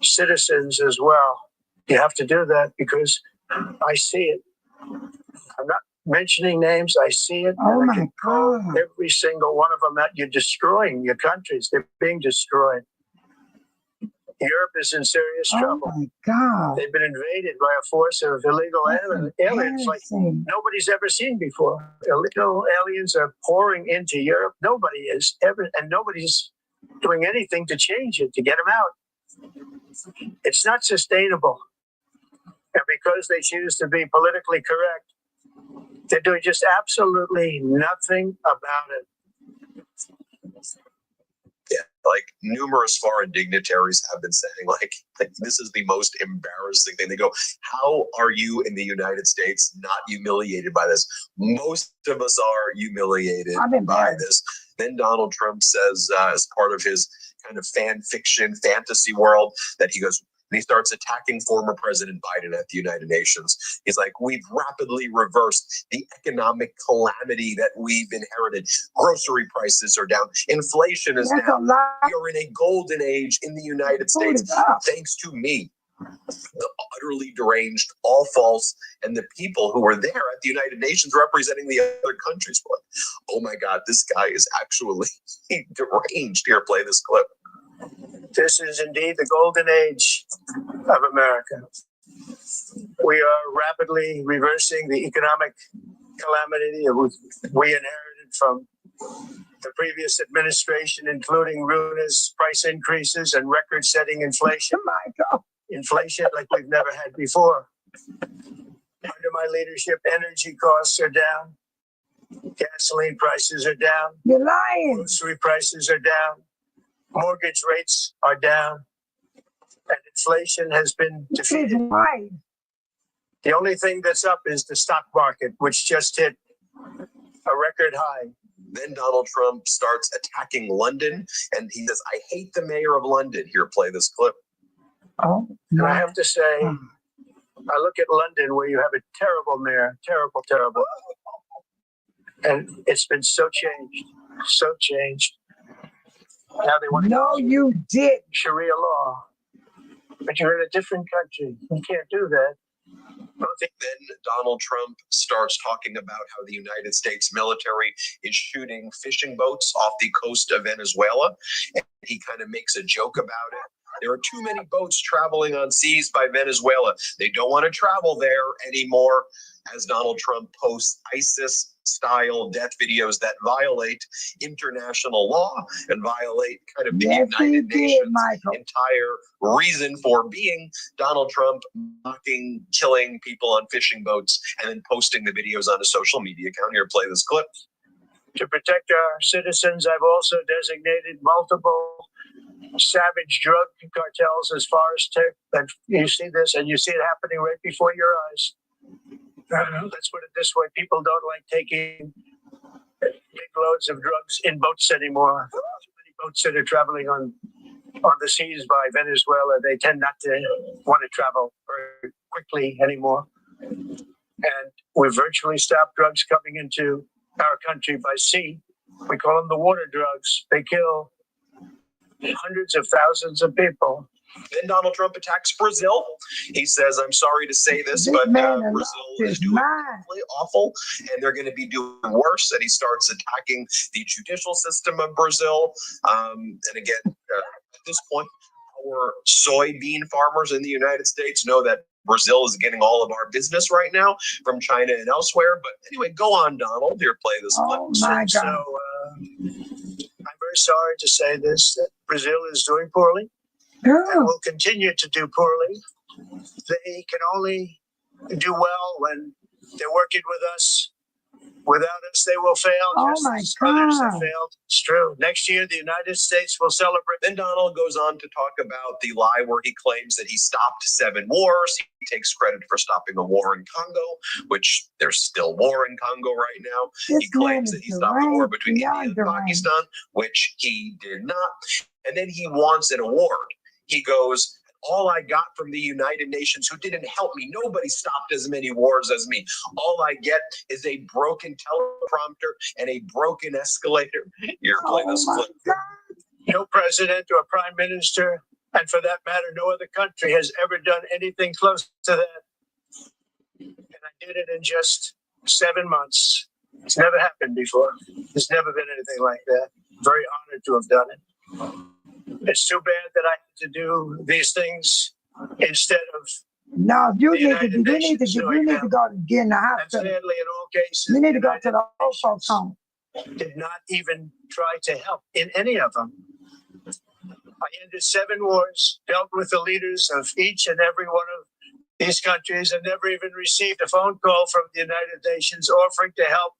citizens as well. You have to do that because I see it. I'm not mentioning names. I see it. Oh and I my can call God. every single one of them that you're destroying your countries. They're being destroyed. Europe is in serious Oh trouble. my God. They've been invaded by a force of illegal aliens like Embarrassing. nobody's ever seen before. Illegal aliens are pouring into Europe. Nobody is ever, and nobody's doing anything to change it, to get them out. It's not sustainable. And because they choose to be politically correct, they're doing just absolutely nothing about it. Yeah, like numerous foreign dignitaries have been saying, like this is the most embarrassing thing. They go, how are you in the United States not humiliated by this? Most of us are humiliated by this. Then Donald Trump says, as part of his kind of fan fiction fantasy world, that he goes, and he starts attacking former President Biden at the United Nations. He's like, we've rapidly reversed the economic calamity that we've inherited. Grocery prices are down. Inflation is down. We are in a golden age in the United States, thanks to me. The utterly deranged, all false, and the people who were there at the United Nations representing the other countries. Oh my God, this guy is actually deranged. Here, play this clip. This is indeed the golden age of America. We are rapidly reversing the economic calamity that we inherited from the previous administration, including ruinous price increases and record-setting inflation. Michael. Inflation like we've never had before. Under my leadership, energy costs are down. Gasoline prices are down. You're lying. Grocery prices are down. Mortgage rates are down. And inflation has been This is defeated. right. The only thing that's up is the stock market, which just hit a record high. Then Donald Trump starts attacking London, and he says, "I hate the mayor of London." Here, play this clip. Oh, And I my. have to say, I look at London where you have a terrible mayor, terrible, terrible. And it's been so changed, so changed. Now they want to No, you did. Sharia law. But you're in a different country. You can't do that. Then Donald Trump starts talking about how the United States military is shooting fishing boats off the coast of Venezuela. And he kind of makes a joke about it. There are too many boats traveling on seas by Venezuela. They don't want to travel there anymore, as Donald Trump posts ISIS-style death videos that violate international law and violate kind of the Yes, he United did, Nations Michael. entire reason for being. Donald Trump mocking, killing people on fishing boats, and then posting the videos on a social media account. Here, play this clip. To protect our citizens, I've also designated multiple savage drug cartels as far as tech. And you see this, and you see it happening right before your eyes. Let's put it this way: people don't like taking big loads of drugs in boats anymore. Too many boats that are traveling on the seas by Venezuela, they tend not to want to travel very quickly anymore. And we've virtually stopped drugs coming into our country by sea. We call them the water drugs. They kill hundreds of thousands of people. Then Donald Trump attacks Brazil. He says, "I'm sorry to say this, This but man has Brazil lost is his doing mind. really awful, and they're going to be doing worse." And he starts attacking the judicial system of Brazil. And again, at this point, our soybean farmers in the United States know that Brazil is getting all of our business right now from China and elsewhere. But anyway, go on, Donald. Here, play this clip. Oh, my So God. I'm very sorry to say this, that Brazil is doing poorly and Girl. will continue to do poorly. They can only do well when they're working with us. Without us, they will fail. Oh, just my as others have God. failed. It's true. Next year, the United States will celebrate. Then Donald goes on to talk about the lie where he claims that he stopped 7 wars. He takes credit for stopping a war in Congo, which there's still war in Congo right now. This He claims man that he is stopped the war deranged, between India beyond and deranged. Pakistan, which he did not. And then he wants an award. He goes, "All I got from the United Nations, who didn't help me, nobody stopped as many wars as me. All I get is a broken teleprompter and a broken escalator." Here, play Oh, this my clip. God. No president or prime minister, and for that matter, no other country has ever done anything close to that. And I did it in just 7 months. It's never happened before. There's never been anything like that. Very honored to have done it. It's too bad that I had to do these things instead of, No, you The need to, United you need to, Nations you doing need that. to go to get in the and hospital. sadly, in all cases, You need to go to United the old folks' Nations home. did not even try to help in any of them. I ended 7 wars, dealt with the leaders of each and every one of these countries, and never even received a phone call from the United Nations offering to help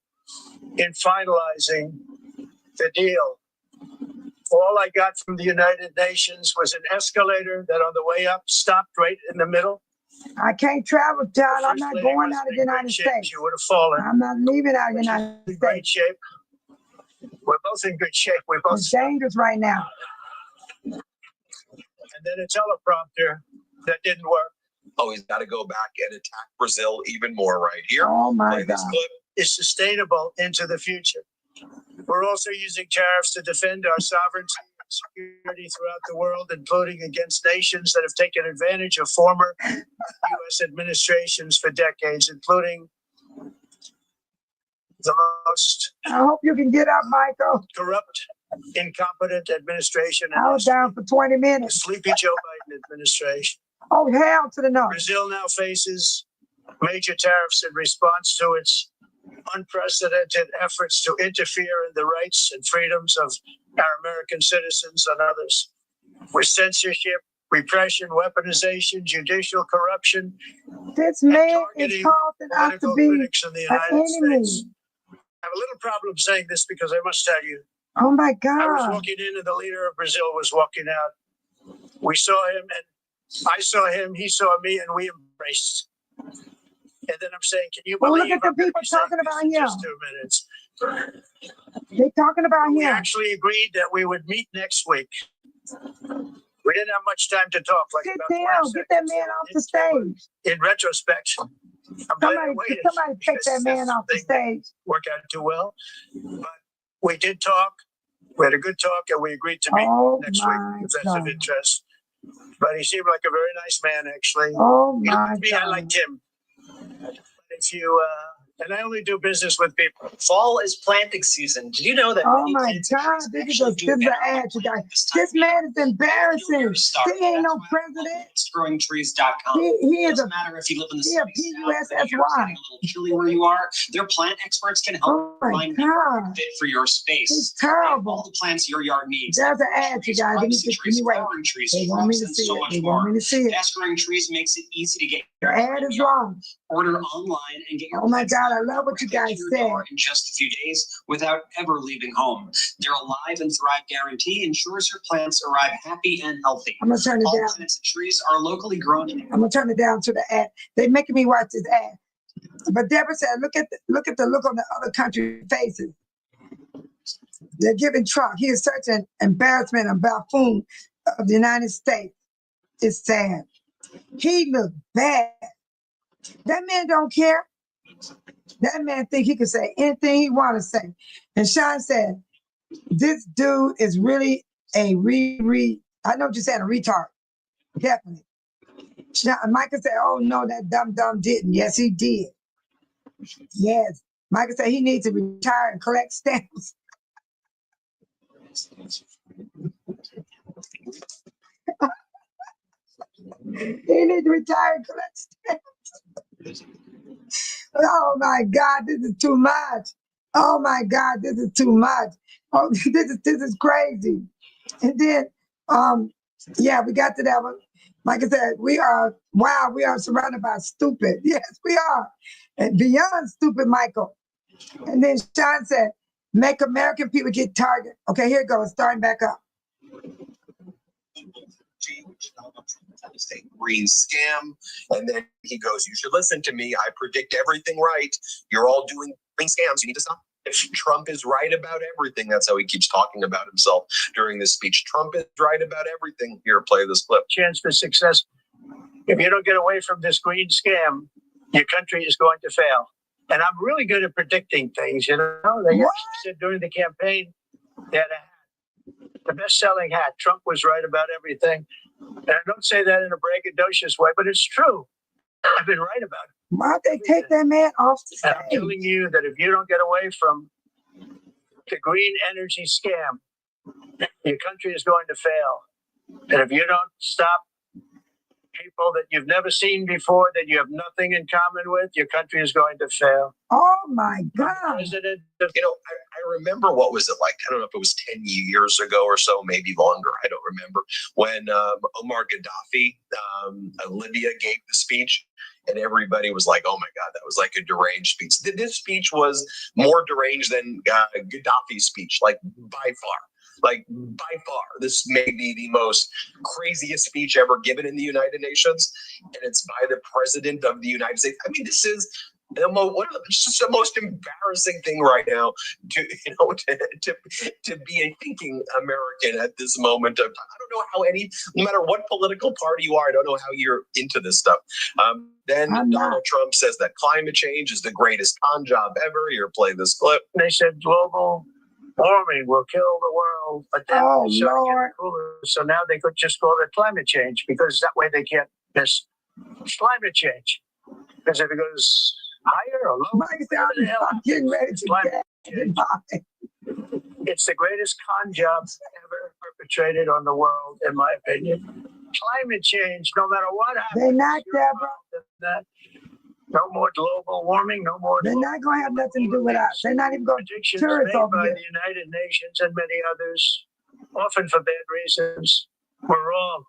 in finalizing the deal. All I got from the United Nations was an escalator that on the way up stopped right in the middle. I can't travel, John. I'm First not lady going wasn't out of in the great United shape. States. She would have fallen. I'm not leaving out of the She's United in great States. shape. We're both in good shape. We both. It's dangerous right now. And then a teleprompter that didn't work. Oh, he's got to go back and attack Brazil even more right here. Oh, my Play this God. clip. Is sustainable into the future. We're also using tariffs to defend our sovereignty and security throughout the world, including against nations that have taken advantage of former U.S. administrations for decades, including the most I hope you can get up, Michael. corrupt, incompetent administration in I was history, down for 20 the minutes. sleepy Joe Biden administration. Oh, hell to the no. Brazil now faces major tariffs in response to its unprecedented efforts to interfere in the rights and freedoms of our American citizens and others, with censorship, repression, weaponization, judicial corruption. This man is called out to be critics in the an United enemy. States. I have a little problem saying this because I must tell you, Oh my I was God. walking in and the leader of Brazil was walking out. We saw him and I saw him, he saw me, and we embraced. And then I'm saying, can you Well, believe look at the I'm gonna people be saying talking this about in him. just 2 minutes? They're talking about We him. actually agreed that we would meet next week. We didn't have much time to talk. Like Sit about down. 20 Get that seconds. man off the stage. In retrospect, I'm glad I waited. Somebody take that because man off the this thing stage. worked out too well. But we did talk. We had a good talk, and we agreed to meet Oh next my week if that's of God. interest. But he seemed like a very nice man, actually. Oh He my liked me, I God. liked him. But if you, and I only do business with people. Fall is planting season. Did you know that? Oh many my plants God. actually This is an do ad, you guys. this time This of year? man is embarrassing. He ain't no That's why president. it's growingtrees.com. He It is a doesn't matter if you live in the he a sunny south, or PUSSY. it's getting a little chilly where you are. Their plant experts can help Oh my find the God. perfect fit for your space. He's They have all terrible. the plants your yard needs. There's an ad, you guys. Let me wait. Flowering trees, They want me shrubs, to and see so it. much They more. want me to see it. Fast Growing Trees makes it easy to get The ad is long. order online and get your Oh my plants God, I love what you directly guys to your said. door in just a few days without ever leaving home. Their Alive and Thrive guarantee ensures your plants arrive happy and healthy. I'm gonna turn it All down. plants and trees are locally grown. I'm gonna turn it down to the ad. They're making me watch this ad. But Deborah said, look at the look on the other country faces. They're giving Trump. He is such an embarrassment and buffoon of the United States. It's sad. He looked bad. That man don't care. That man think he can say anything he want to say. And Sean said, this dude is really a I know what you're saying, a retard. Definitely. Michael said, oh no, that dumb didn't. Yes, he did. Yes. Michael said he needs to retire and collect stamps. He needs to retire and collect stamps. Oh my God, this is too much. Oh my God, this is too much. Oh, this is crazy. And then, yeah, we got to that one. Like I said, we are surrounded by stupid. Yes, we are. And beyond stupid, Michael. And then Sean said, make American people get targeted. Okay, here it goes, starting back up. Green scam. And then he goes, you should listen to me. I predict everything right. You're all doing green scams. You need to stop. If Trump is right about everything, that's how he keeps talking about himself during this speech. Trump is right about everything. Here, play this clip. Chance for success. If you don't get away from this green scam, your country is going to fail. And I'm really good at predicting things, you know. They actually said during the campaign, they had a hat, the best-selling hat. Trump was right about everything. And I don't say that in a braggadocious way, but it's true. I've been right about it. Why don't they take that man off the And I'm stage? telling you that if you don't get away from the green energy scam, your country is going to fail. And if you don't stop people that you've never seen before, that you have nothing in common with, your country is going to fail. Oh my God. President, You know, I remember, what was it like? I don't know if it was 10 years ago or so, maybe longer. I don't remember. When Omar Gaddafi, Libya, gave the speech, and everybody was like, oh my God, that was like a deranged speech. This speech was more deranged than Gaddafi's speech, like by far. Like by far, this may be the most craziest speech ever given in the United Nations, and it's by the president of the United States. I mean, this is it's just the most embarrassing thing right now to be a thinking American at this moment of time. I don't know how no matter what political party you are, I don't know how you're into this stuff. Then Donald Trump says that climate change is the greatest con job ever. Here, play this clip. they said global warming will kill the world, but then Oh, it started getting Lord. cooler. So now they could just call it climate change, because that way they can't miss climate change. Because if it goes higher or lower, Mike said, I'm getting ready to climate get change. goodbye. It's the greatest con job ever perpetrated on the world, in my opinion. Climate change, no matter what happens, They not, you're Deborah. involved in that. No more global warming, no more. They're not going to have nothing to do with us. They're not even going to Predictions tourists made over by here. the United Nations and many others, often for bad reasons, were wrong.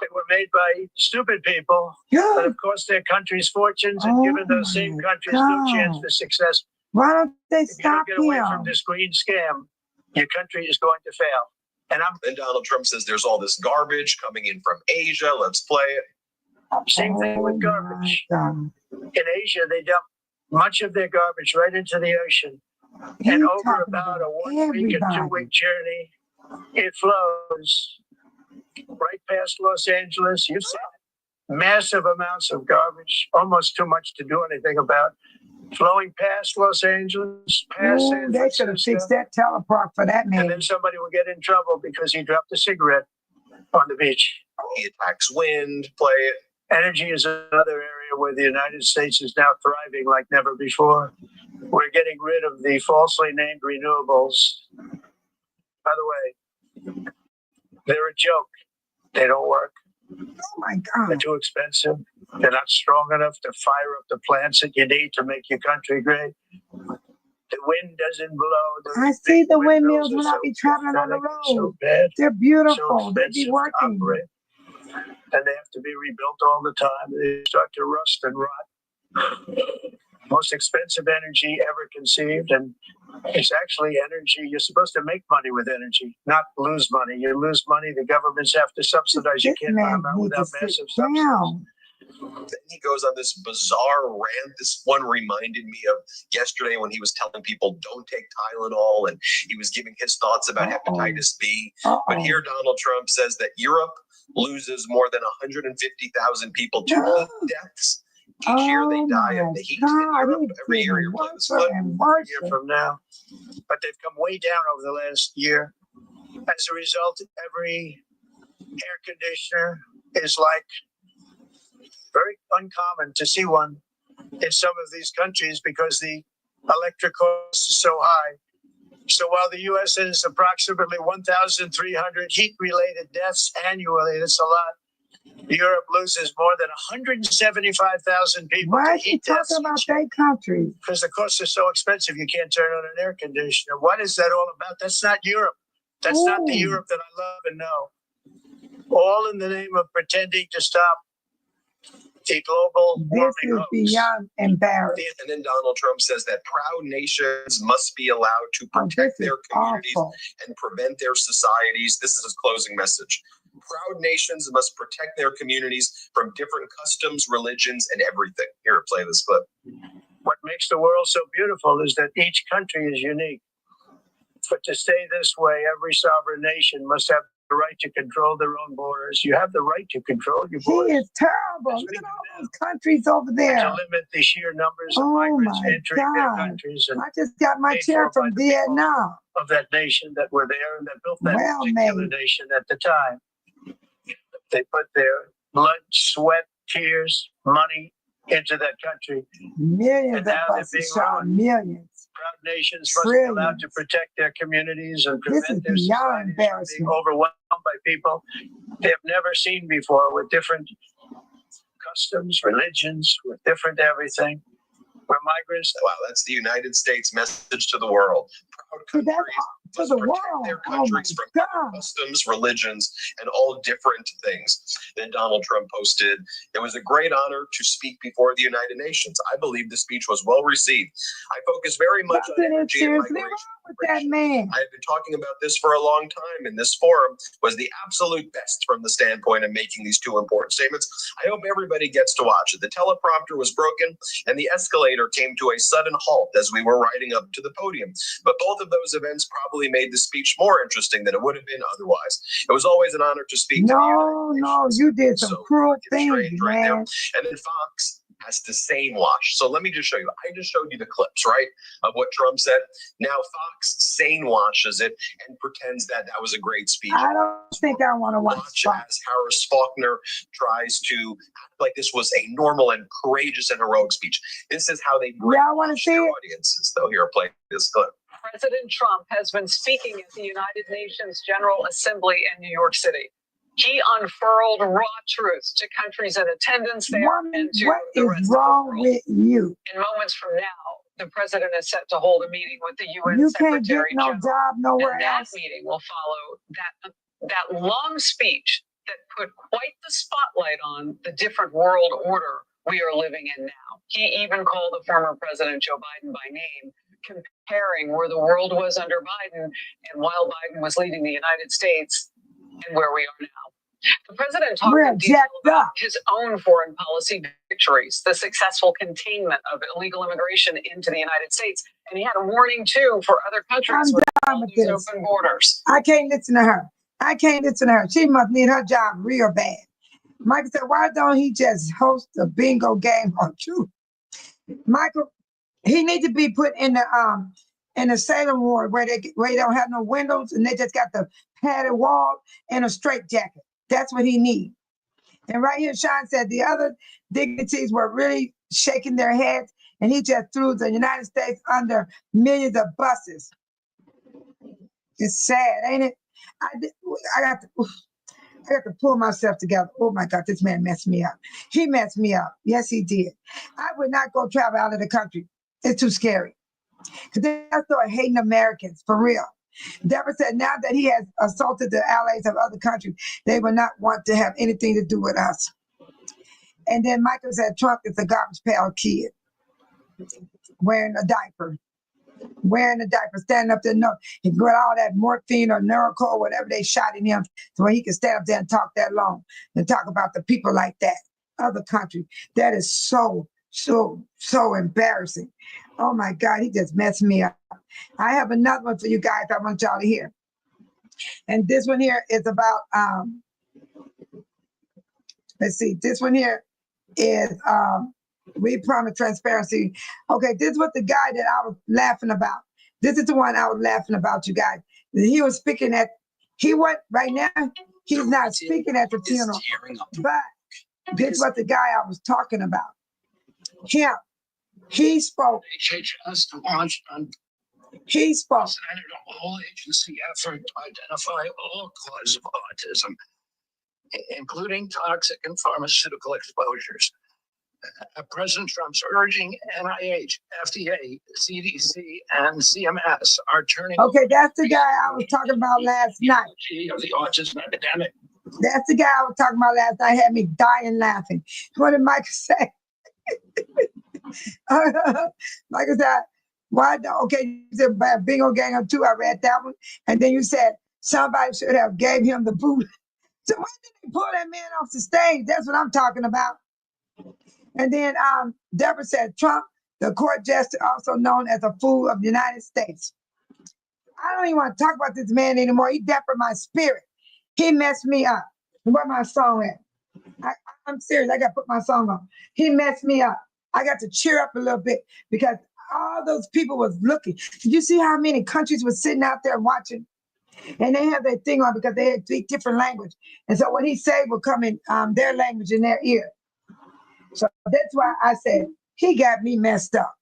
They were made by stupid people that have cost their countries fortunes and given those same countries no chance for success. Why don't they If you don't stop get away him? from this green scam, your country is going to fail. And Then Donald Trump says there's all this garbage coming in from Asia. Let's play it. same thing with garbage. My God. In Asia, they dump much of their garbage right into the ocean. He's And over talking about a about 1 week and 2 week journey, it flows right past Los Angeles. You've seen massive amounts of garbage, almost too much to do anything about, flowing past Los Angeles, past San They should have Francisco. fixed that telepark for that And man. then somebody will get in trouble because he dropped a cigarette on the beach. He attacks wind. Play it. Energy is another area where the United States is now thriving like never before. We're getting rid of the falsely named renewables. By the way, they're a joke. They don't work. Oh my They're God. too expensive. They're not strong enough to fire up the plants that you need to make your country great. The wind doesn't blow. Those I see big the windmills windmills are when I so be traveling on the pathetic, so road. bad, They're so beautiful. They expensive be to working. operate. And they have to be rebuilt all the time. They start to rust and rot. Most expensive energy ever conceived, and it's actually energy. You're supposed to make money with energy, not lose money. You lose money, the governments have to subsidize. You This can't man come out needs to without sit massive subsidies. down. Then he goes on this bizarre rant. This one reminded me of yesterday when he was telling people don't take Tylenol, and he was giving his thoughts about hepatitis B. But here Donald Trump says that Europe loses more than 150,000 people to heat deaths. Each year they die of the heat in Europe. Every year you're playing this clip. A year from now. But they've come way down over the last year. As a result, every air conditioner is like very uncommon to see one in some of these countries because the electric cost is so high. So while the U.S. has approximately 1,300 heat-related deaths annually, that's a lot. Europe loses more than 175,000 people Why to is he heat deaths talking about each year. their country? Because the costs are so expensive, you can't turn on an air conditioner. What is that all about? That's not Europe. That's not the Ooh. Europe that I love and know. All in the name of pretending to stop the global This warming is hoax. beyond embarrassing. And then Donald Trump says that proud nations must be allowed to Oh, this protect is their communities awful. and prevent their societies. This is his closing message. Proud nations must protect their communities from different customs, religions, and everything. Here, play this clip. What makes the world so beautiful is that each country is unique. But to stay this way, every sovereign nation must have the right to control their own borders. You have the right to control your He borders. is terrible. Look at all those countries over To there. limit the sheer numbers of Oh migrants my entering their God. countries and I just got my paid chair for by from the people Vietnam. of that nation that were there and that built that Well particular made. nation at the time. They put their blood, sweat, tears, money into that country. Millions And of now they're us being shot. ruined. Millions. Proud nations must be allowed to Trillions. protect their communities and This is prevent their beyond societies from embarrassing. being overwhelmed by people they've never seen before with different customs, religions, with different everything. We're migrants. Wow, that's the United States message to the world. Proud To that, countries to must the protect world. their Oh my countries from God. customs, religions, and all different things. Then Donald Trump posted, "It was a great honor to speak before the United Nations. I believe the speech was well received. I focus very much on Nothing is energy and seriously migration. wrong with that man. I have been talking about this for a long time, and this forum was the absolute best from the standpoint of making these two important statements. I hope everybody gets to watch it. The teleprompter was broken, and the escalator came to a sudden halt as we were riding up to the podium. But both of those events probably made the speech more interesting than it would have been otherwise. It was always an honor to speak to the No, United no, Nations." you did some So, cruel it's things, strange right there. man. And then Fox has to sane wash. So let me just show you. I just showed you the clips, right, of what Trump said. Now Fox sane washes it and pretends that that was a great speech. I don't think I want to watch Watch Fox. as Harris Faulkner tries to act like this was a normal and courageous and heroic speech. This is how they Y'all want to brainwash see their it? audiences. Though here, play this clip. President Trump has been speaking at the United Nations General Assembly in New York City. He unfurled raw truths to countries in attendance there Woman, and to what the is rest of the wrong world. with you? In moments from now, the president is set to hold a meeting with the UN You can't get Secretary no General. job nowhere And that else. meeting will follow that long speech that put quite the spotlight on the different world order we are living in now. He even called the former President Joe Biden by name, comparing where the world was under Biden and while Biden was leading the United States and where we are now. The president talked We're in detail jacked about up. his own foreign policy victories, the successful containment of illegal immigration into the United States, and he had a warning too for other countries I'm with done all with these this. open borders. I can't listen to her. I can't listen to her. She must need her job real bad. Michael said, why don't he just host a bingo game on Truth? Michael, he needs to be put in the Salem ward where they don't have no windows and they just got the padded wall and a straight jacket. That's what he needs. And right here, Sean said the other dignitaries were really shaking their heads, and he just threw the United States under millions of buses. It's sad, ain't it? I got to pull myself together. Oh my God, this man messed me up. He messed me up. Yes, he did. I would not go travel out of the country. It's too scary. Because they start hating Americans, for real. Deborah said now that he has assaulted the allies of other countries, they will not want to have anything to do with us. And then Michael said Trump is a garbage pail kid, wearing a diaper, standing up there, he got all that morphine or Neurocol, whatever they shot in him, so he can stand up there and talk that long and talk about the people like that, other countries. That is so embarrassing. Oh my God, he just messed me up. I have another one for you guys I want y'all to hear. And this one here is about, let's see, this one here is, we promise transparency. Okay, this was the guy that I was laughing about. This is the one I was laughing about, you guys. He was speaking at, right now, he's not speaking at the funeral, but this was the guy I was talking about. He spoke. HHS to launch an He spoke. unprecedented all-agency effort to identify all causes of autism, including toxic and pharmaceutical exposures. President Trump's urging NIH, FDA, CDC, and CMS are turning. Okay, that's the guy I was talking about last night. Of the autism epidemic. That's the guy I was talking about last night. Had me dying laughing. What did Michael say? Michael said, why? Okay, you said bingo gang of 2. I read that one. And then you said somebody should have gave him the boot. So why did they pull that man off the stage? That's what I'm talking about. And then Deborah said, Trump, the court jester, also known as a fool of the United States. I don't even want to talk about this man anymore. He deprived my spirit. He messed me up. Where my song at? I'm serious. I got to put my song on. He messed me up. I got to cheer up a little bit because all those people was looking. Did you see how many countries were sitting out there watching? And they have their thing on because they had 3 different languages. And so what he said would come in their language in their ear. So that's why I said, he got me messed up.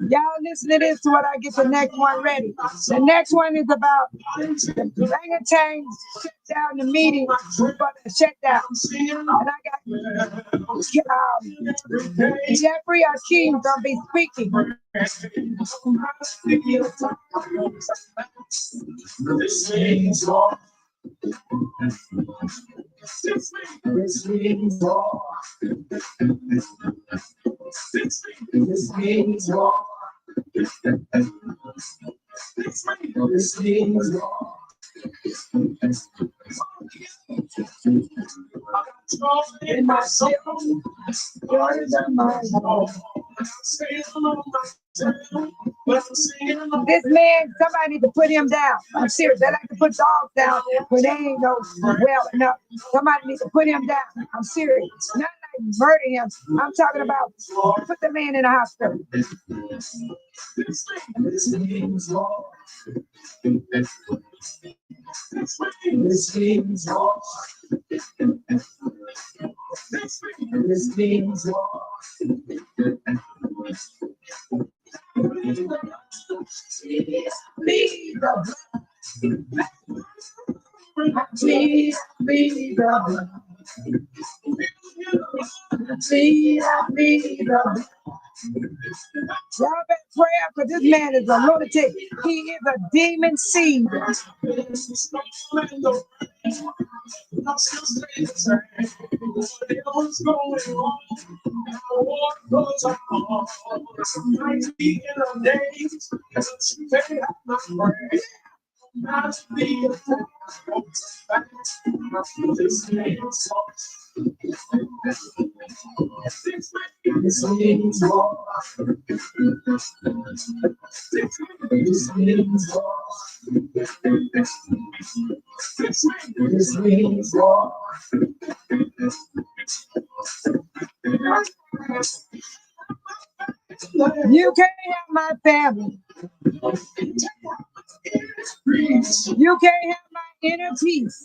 Y'all listen to this to what I get the next one ready. The next one is about the orangutan shut down the meeting for the shutdown. And I got Jeffrey Akeem gonna be speaking. This means war. This means war. This means war. This means war. In my soul, words are my soul. This man, somebody need to put him down. I'm serious. They like to put dogs down when they ain't no well enough. Somebody need to put him down. I'm serious. Not like murder him. I'm talking about put the man in the hospital. This means war. This means war. This means war. Bleed the blood. Please bleed the blood. Please bleed the blood. Y'all better pray up, because this man is a lunatic. He is a demon seed. This means war. This means war. This means war. You can't have my family. You can't have my inner peace.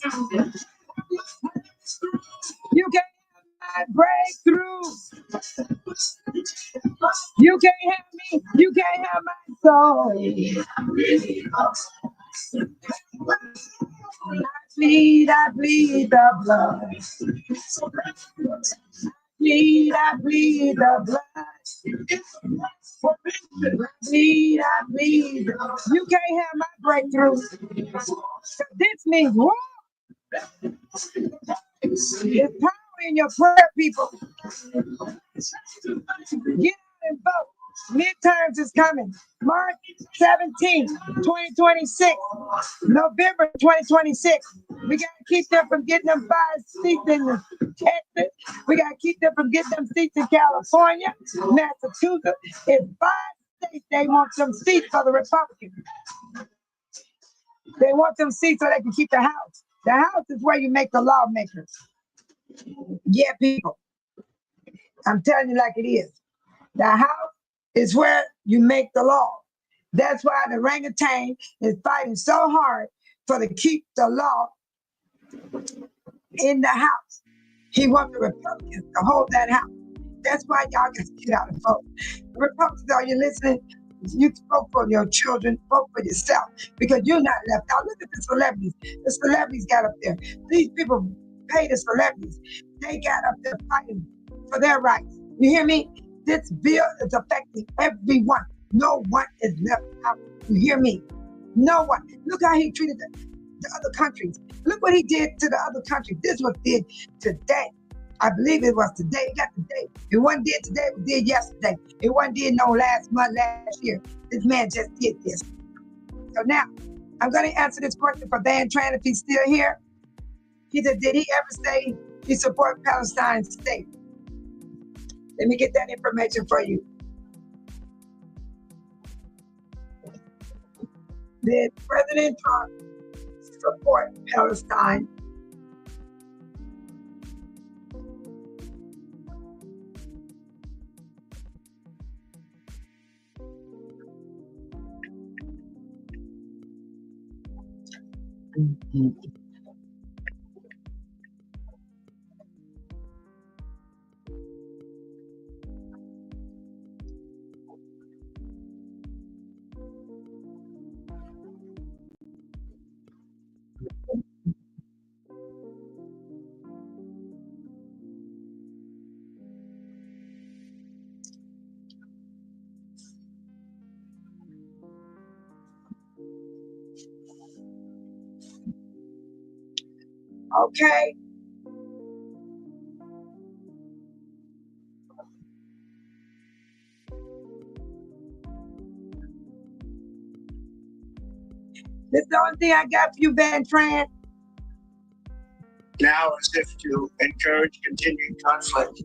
You can't have my breakthrough. You can't have me. You can't have my soul. I bleed the blood. I bleed the blood. I bleed. You can't have my breakthrough. This means war. There's power in your prayer, people. Get out and vote. Midterms is coming. March 17th, 2026. November 2026. We got to keep them from getting them 5 seats in Texas. We got to keep them from getting them seats in California, Massachusetts. In 5 states, they want some seats for the Republicans. They want them seats so they can keep the House. The House is where you make the lawmakers. Yeah, people. I'm telling you like it is. The House is where you make the law. That's why the orangutan is fighting so hard to keep the law in the House. He wants the Republicans to hold that House. That's why y'all got to get out and vote. The Republicans, are you listening? You vote for your children, vote for yourself, because you're not left out. Look at the celebrities. The celebrities got up there. These people pay the celebrities. They got up there fighting for their rights. You hear me? This bill is affecting everyone. No one is left out. You hear me? No one. Look how he treated the other countries. Look what he did to the other countries. This was did today. I believe it was today. It got today. It wasn't did today. It was did yesterday. It wasn't did no last month, last year. This man just did this. So now, I'm going to answer this question for Van Tran if he's still here. He said, did he ever say he supported Palestine state? Let me get that information for you. Did President Trump support Palestine? Okay. This is the only thing I got for you, Van Tran. Now, as if to encourage continued conflict,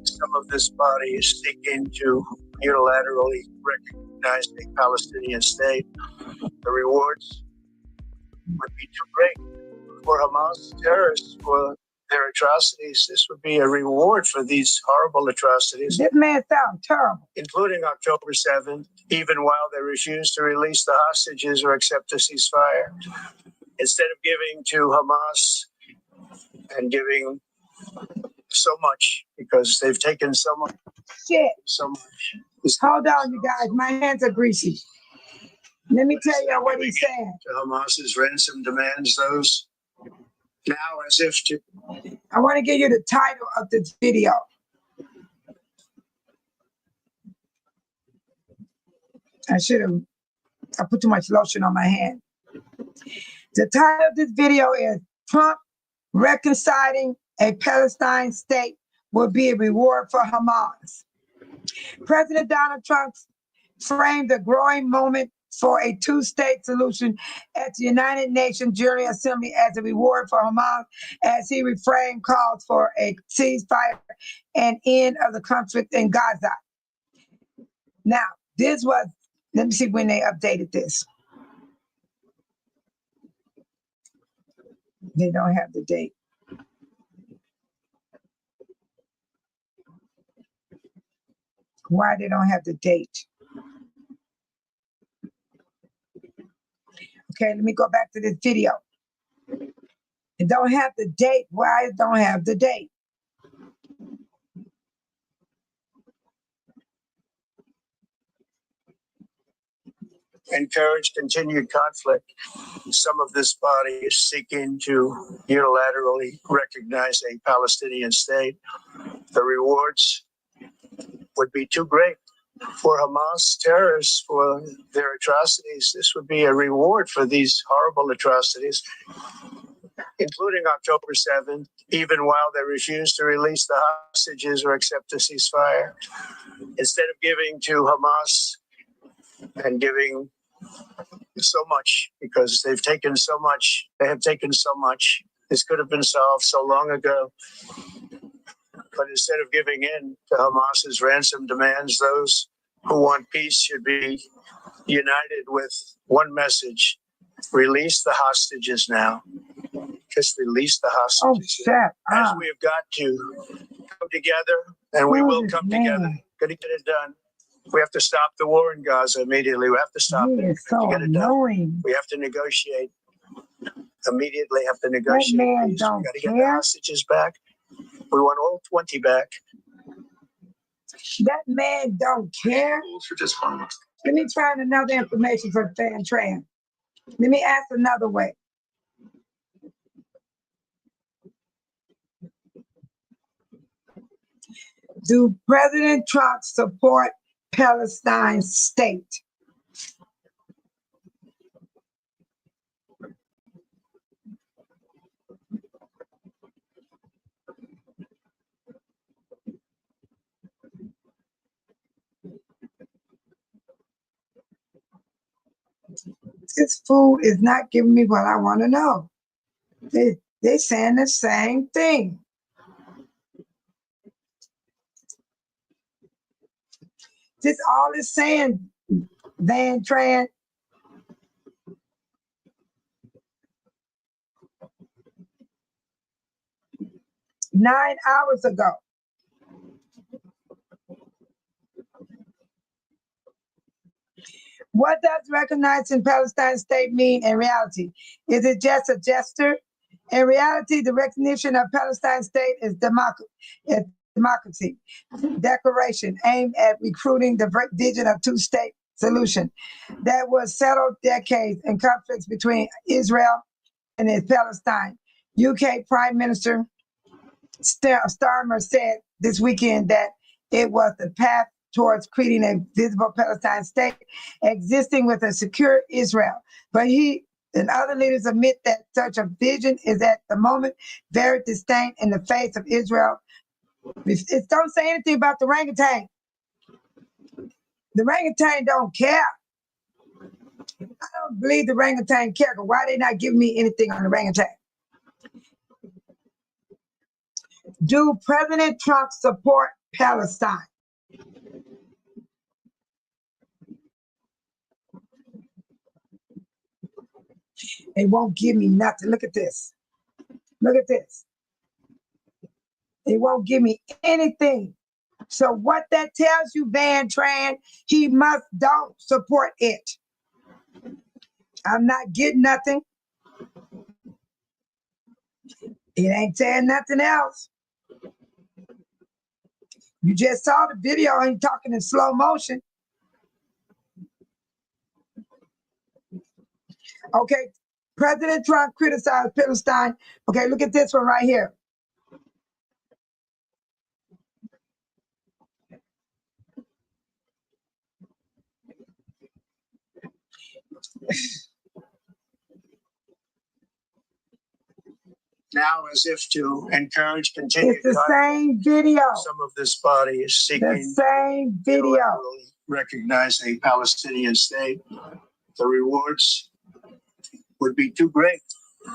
some of this body is seeking to unilaterally recognize a Palestinian state. The rewards would be too great for Hamas terrorists for their atrocities. This would be a reward for these horrible atrocities. This man sounds terrible. Including October 7th, even while they refuse to release the hostages or accept a ceasefire. Instead of giving to Hamas and giving so much because they've taken so much. Shit. So much. Hold on, you guys. My hands are greasy. Let me tell you what he's saying. Hamas's ransom demands those now as if to. I want to give you the title of this video. I put too much lotion on my hand. The title of this video is Trump Reconciling a Palestine State Will Be a Reward for Hamas. President Donald Trump framed the growing moment for a two-state solution at the United Nations General Assembly as a reward for Hamas, as he reframed calls for a ceasefire and end of the conflict in Gaza. Now, this was, let me see when they updated this. They don't have the date. Why they don't have the date? Okay, let me go back to this video. It don't have the date. Why it don't have the date? Encourage continued conflict. Some of this body is seeking to unilaterally recognize a Palestinian state. The rewards would be too great for Hamas terrorists for their atrocities. This would be a reward for these horrible atrocities, including October 7th, even while they refuse to release the hostages or accept a ceasefire. Instead of giving to Hamas and giving so much, because they've taken so much, they have taken so much. This could have been solved so long ago. But instead of giving in to Hamas's ransom demands, those who want peace should be united with one message: release the hostages now. Just release the hostages. Oh, shut As up. we have got to come together, and we will come together. Going to get it done. We have to stop the war in Gaza immediately. We have to stop He it. is so Get it done. annoying. We have to negotiate. Immediately have to negotiate. That man peace. don't We got to get the care. hostages back. We want all 20 back. That man don't care. Let me find another information for Fan Tran. Let me ask another way. Do President Trump support Palestine state? This food is not giving me what I want to know. They're saying the same thing. This all is saying, Van Tran. Nine hours ago. What does recognizing Palestine state mean in reality? Is it just a gesture? In reality, the recognition of Palestine state is democracy declaration aimed at recruiting the vision of two-state solution that was settled decades in conflicts between Israel and Palestine. UK Prime Minister Starmer said this weekend that it was the path towards creating a visible Palestine state existing with a secure Israel. But he and other leaders admit that such a vision is at the moment very distinct in the face of Israel. It don't say anything about the orangutan. The orangutan don't care. I don't believe the orangutan care, but why they not giving me anything on the orangutan? Do President Trump support Palestine? They won't give me nothing. Look at this. Look at this. They won't give me anything. So what that tells you, Van Tran, he don't support it. I'm not getting nothing. It ain't saying nothing else. You just saw the video and talking in slow motion. Okay, President Trump criticized Palestine. Okay, look at this one right here. Now, as if to encourage continued It's the contact, same video. some of this body is The seeking same video. unilaterally recognize a Palestinian state. The rewards would be too great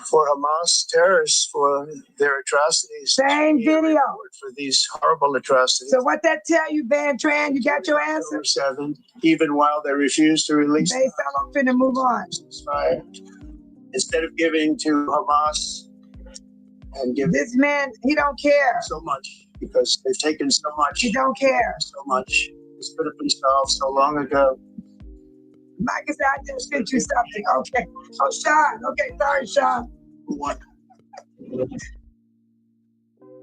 for Hamas terrorists for their atrocities. Same video. Reward for these horrible atrocities. So what that tell you, Van Tran? You got your answer? October 7, even while they refuse to release They fell off and move on. ceasefire. Instead of giving to Hamas and giving This man, he don't care. so much, because they've taken so much, He don't care. so much. This could have been solved so long ago. Mike said, I just sent you something. Okay. Oh, Sean. Okay, sorry, Sean. What?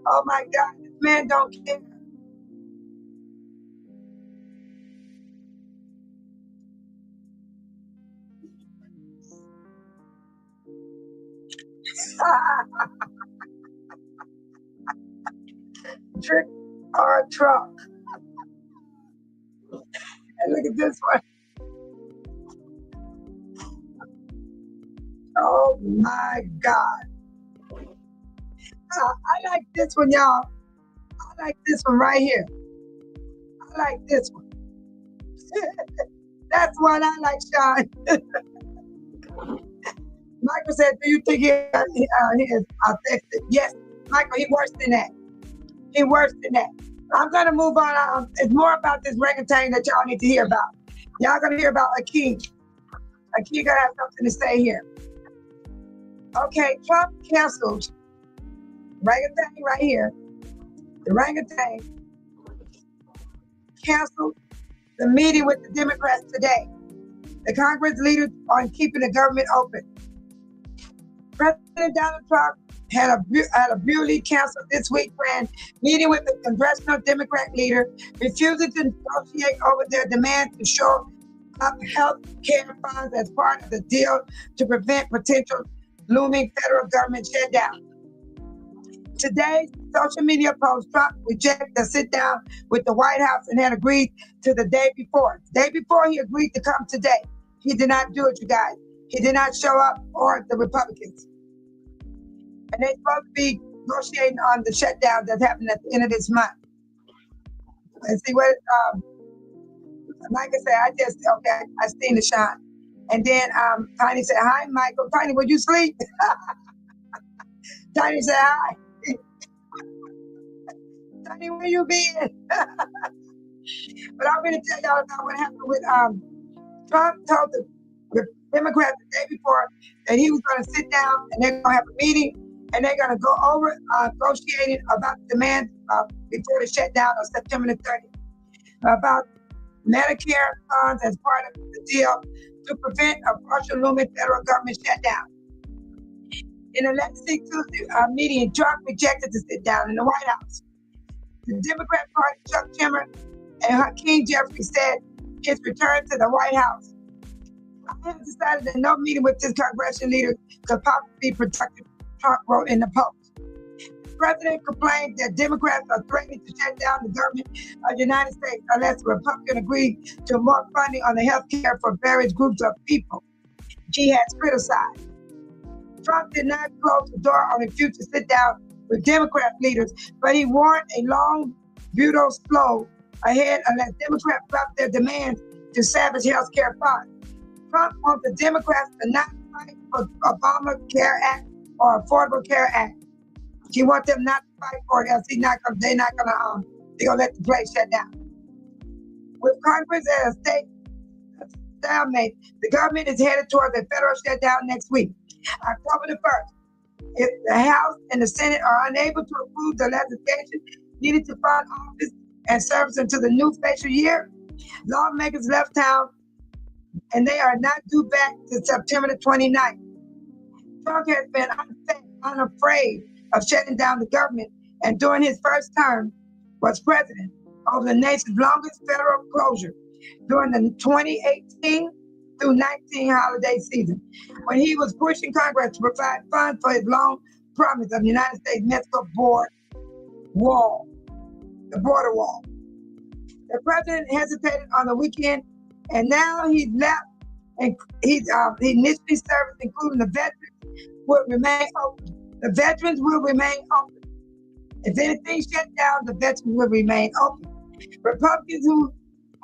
Oh my God, this man don't care. Trick or truck. And look at this one. Oh my God. I like this one, y'all. I like this one right here. I like this one. That's one I like, Sean. Michael said, do you think he is affected? Yes, Michael, he worse than that. He worse than that. I'm going to move on. It's more about this orangutan that y'all need to hear about. Y'all going to hear about Akeem. Akeem going to have something to say here. Okay, Trump canceled orangutan right here. The orangutan canceled the meeting with the Democrats today. The Congress leaders on keeping the government open. President Donald Trump had a brutally canceled this week planned meeting with the congressional Democrat leader, refusing to negotiate over their demand to shore up health care funds as part of the deal to prevent potential looming federal government shutdown. Today, social media post, Trump rejected the sit down with the White House and had agreed to the day before. The day before he agreed to come today. He did not do it, you guys. He did not show up, or the Republicans. And they're supposed to be negotiating on the shutdown that's happening at the end of this month. And see what, like I said, I seen the shot. And then Tiny said, hi, Michael. Tiny, would you sleep? Tiny said, hi. Tiny, where you been? But I'm going to tell y'all about what happened with Trump told the Democrats the day before that he was going to sit down and they're going to have a meeting and they're going to go over negotiating about the demand before the shutdown on September the 30th about Medicare funds as part of the deal to prevent a partial looming federal government shutdown. In a legacy Tuesday meeting, Trump rejected to sit down in the White House. The Democrat Party, Chuck Schumer and Hakeem Jeffries said his return to the White House. I have decided that no meeting with this congressional leader could possibly be productive, Trump wrote in the Post. The president complained that Democrats are threatening to shut down the government of the United States unless the Republicans agree to more funding on the health care for various groups of people. He has criticized. Trump did not close the door on a future sit-down with Democrat leaders, but he warned a long, brutal slow ahead unless Democrats drop their demands to savage health care funds. Trump wants the Democrats to not fight for Obamacare Act or Affordable Care Act. He wants them not to fight for it, else they're gonna let the place shut down. With Congress at a state stalemate, the government is headed towards a federal shutdown next week, October the 1st. If the House and the Senate are unable to approve the legislation needed to fund office and service until the new fiscal year, lawmakers left town and they are not due back to September the 29th. Trump has been unafraid of shutting down the government, and during his first term was president, over the nation's longest federal closure during the 2018 through 19 holiday season, when he was pushing Congress to provide funds for his long promise of the United States Mexico border wall, the border wall. The president hesitated on the weekend, and now he's left, and he initially service, including the veterans, will remain open. The veterans will remain open. If anything shut down, the veterans will remain open. Republicans who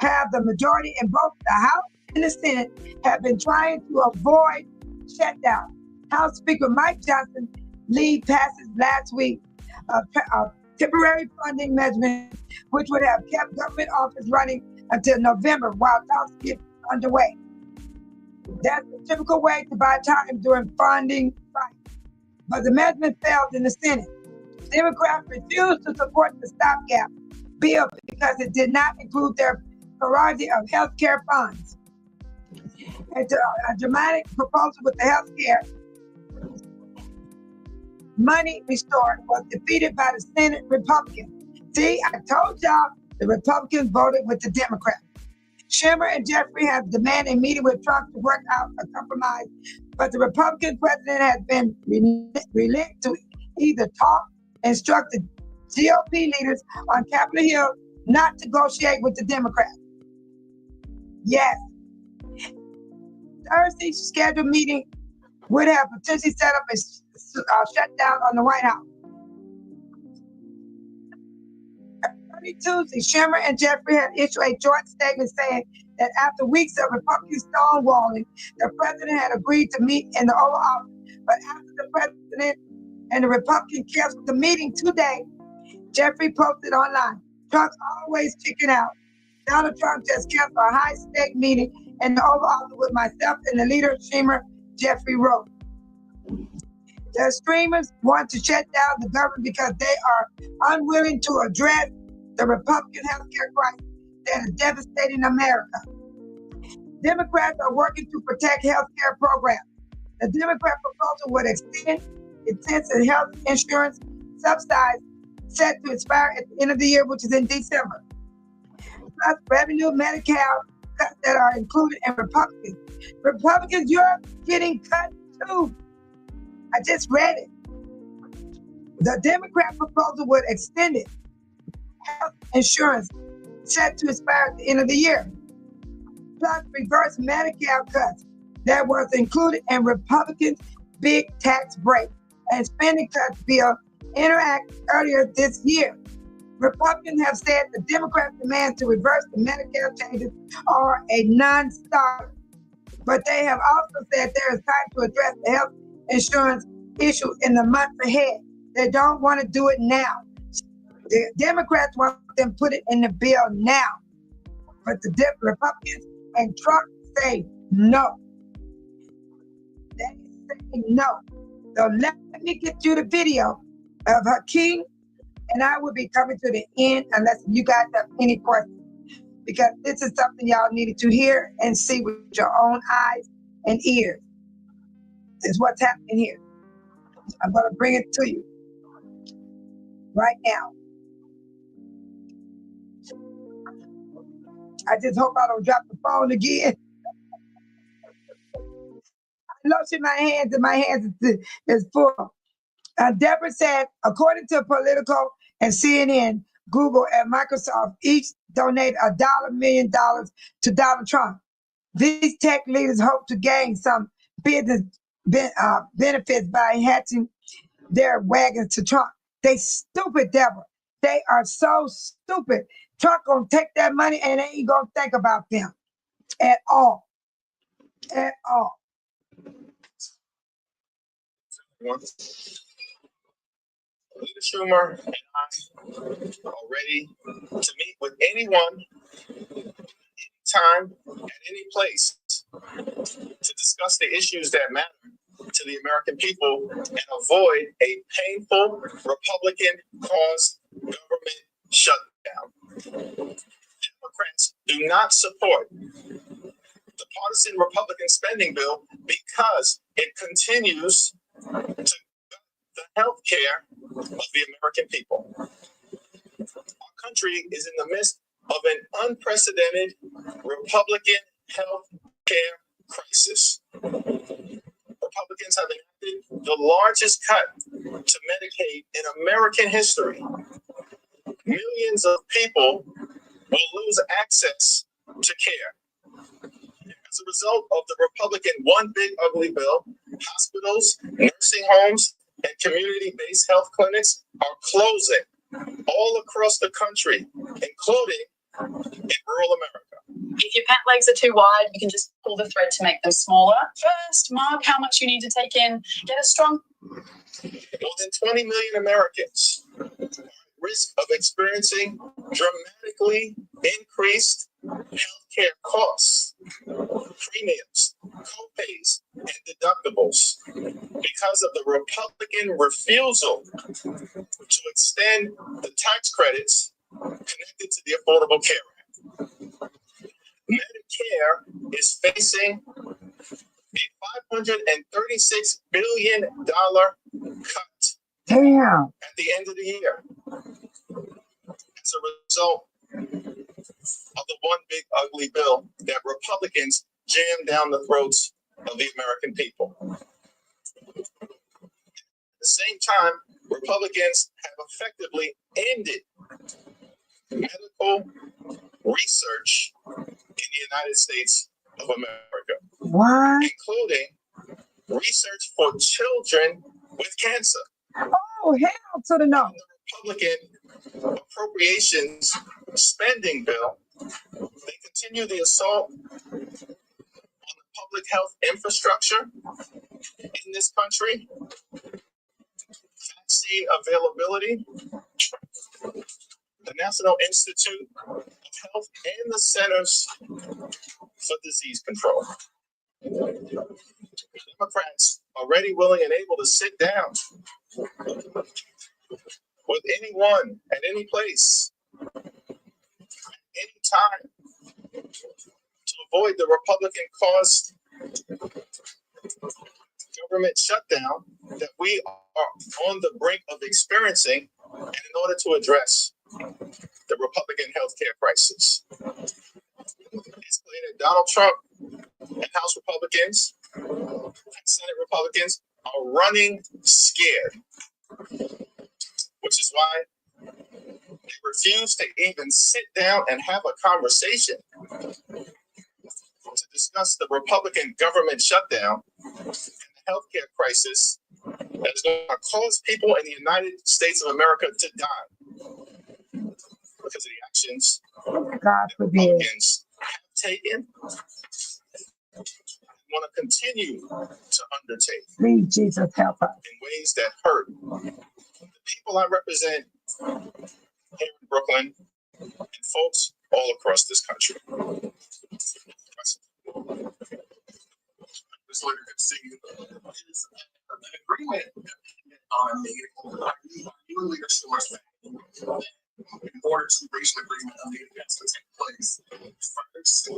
have the majority in both the House and the Senate have been trying to avoid shutdown. House Speaker Mike Johnson lead passes last week a temporary funding measurement which would have kept government office running until November while talks get underway. That's the typical way to buy time during funding fight. But the measurement failed in the Senate. Democrats refused to support the stopgap bill because it did not include their priority of health care funds. And a dramatic proposal with the health care money restored was defeated by the Senate Republicans. See, I told y'all the Republicans voted with the Democrats. Schumer and Jeffrey have demanded a meeting with Trump to work out a compromise, but the Republican president has been reluctant to either talk and instruct the GOP leaders on Capitol Hill not to negotiate with the Democrats. Yes. Thursday's scheduled meeting would have potentially set up a shutdown on the White House. Early Tuesday, Schumer and Jeffrey had issued a joint statement saying that after weeks of Republican stonewalling, the president had agreed to meet in the Oval Office. But after the president and the Republican canceled the meeting today, Jeffrey posted online, Trump's always chicken out. Donald Trump just canceled a high-stake meeting in the Oval Office with myself and the leader, Schumer, Jeffrey wrote. The streamers want to shut down the government because they are unwilling to address the Republican healthcare crisis that is devastating America. Democrats are working to protect healthcare programs. The Democrat proposal would extend intensive health insurance subsidies set to expire at the end of the year, which is in December. Plus revenue Medicare cuts that are included in Republicans. Republicans, you're getting cut too. I just read it. The Democrat proposal would extend it. Health insurance set to expire at the end of the year. Plus reverse Medicare cuts that was included in Republicans' big tax break and spending cuts bill interact earlier this year. Republicans have said the Democrats' demand to reverse the Medicare changes are a non-starter. But they have also said there is time to address the health insurance issue in the months ahead. They don't want to do it now. The Democrats want them to put it in the bill now. But the Republicans and Trump say no. They say no. So let me get you the video of Hakeem, and I will be coming to the end unless you guys have any questions. Because this is something y'all needed to hear and see with your own eyes and ears. Is what's happening here. I'm going to bring it to you right now. I just hope I don't drop the phone again. I'm lotioning my hands, and my hands is full. Deborah said, according to Politico and CNN, Google and Microsoft each donate $1 million to Donald Trump. These tech leaders hope to gain some business benefits by hatching their wagons to Trump. They stupid, Deborah. They are so stupid. Trump gonna take that money and they ain't gonna think about them at all. At all. Leader Schumer and I are ready to meet with anyone, anytime, at any place to discuss the issues that matter to the American people and avoid a painful Republican-caused government shutdown. Democrats do not support the partisan Republican spending bill because it continues to gut the health care of the American people. Our country is in the midst of an unprecedented Republican health care crisis. Republicans have enacted the largest cut to Medicaid in American history. Millions of people will lose access to care. As a result of the Republican one big ugly bill, hospitals, nursing homes, and community-based health clinics are closing all across the country, including in rural America. If your pant legs are too wide, you can just pull the thread to make them smaller. First, mark how much you need to take in. Get a strong. More than 20 million Americans are at risk of experiencing dramatically increased healthcare costs, premiums, copays, and deductibles because of the Republican refusal to extend the tax credits connected to the Affordable Care Act. Medicare is facing a $536 billion cut Damn. at the end of the year as a result of the one big ugly bill that Republicans jammed down the throats of the American people. At the same time, Republicans have effectively ended medical research in the United States of America, What? including research for children with cancer. Oh, hell to the no. The Republican appropriations spending bill, they continue the assault on the public health infrastructure in this country, vaccine availability, the National Institute of Health, and the Centers for Disease Control. Democrats are ready, willing, and able to sit down with anyone at any place, any time, to avoid the Republican caused government shutdown that we are on the brink of experiencing, and in order to address the Republican healthcare crisis. It's clear that Donald Trump and House Republicans and Senate Republicans are running scared, which is why they refuse to even sit down and have a conversation to discuss the Republican government shutdown and the healthcare crisis that is going to cause people in the United States of America to die because of the actions God that forbid. Republicans have taken and want to continue to undertake Please, Jesus, help us. in ways that hurt the people I represent here in Brooklyn and folks all across this country. This letter could see is an agreement on negative. You and leadership must in order to reach an agreement on the events that take place first.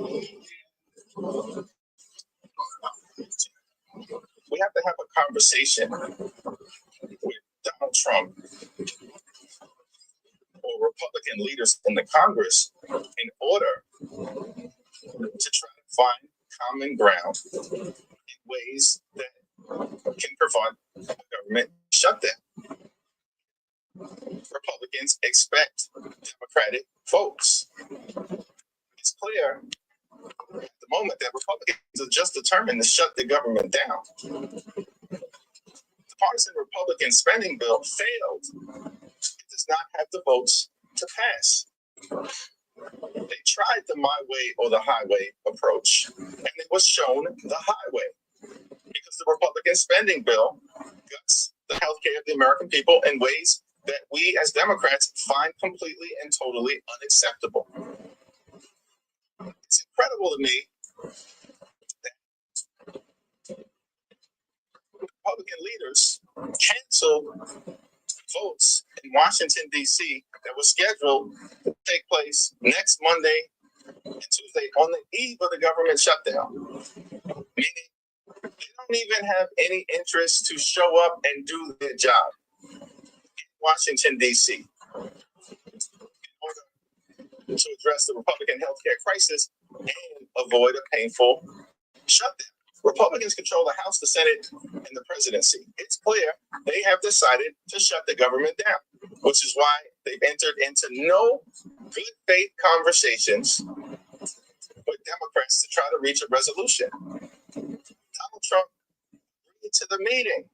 We have to have a conversation with Donald Trump or Republican leaders in the Congress in order to try to find common ground in ways that can prevent a government shutdown. Republicans expect Democratic votes. It's clear at the moment that Republicans are just determined to shut the government down. The partisan Republican spending bill failed. It does not have the votes to pass. They tried the my way or the highway approach, and it was shown the highway because the Republican spending bill guts the healthcare of the American people in ways that we as Democrats find completely and totally unacceptable. It's incredible to me that Republican leaders canceled votes in Washington, D.C. that was scheduled to take place next Monday and Tuesday on the eve of the government shutdown. Meaning they don't even have any interest to show up and do their job in Washington, D.C. in order to address the Republican healthcare crisis and avoid a painful shutdown. Republicans control the House, the Senate, and the presidency. It's clear they have decided to shut the government down, which is why they've entered into no good faith conversations with Democrats to try to reach a resolution. Donald Trump agreed to the meeting.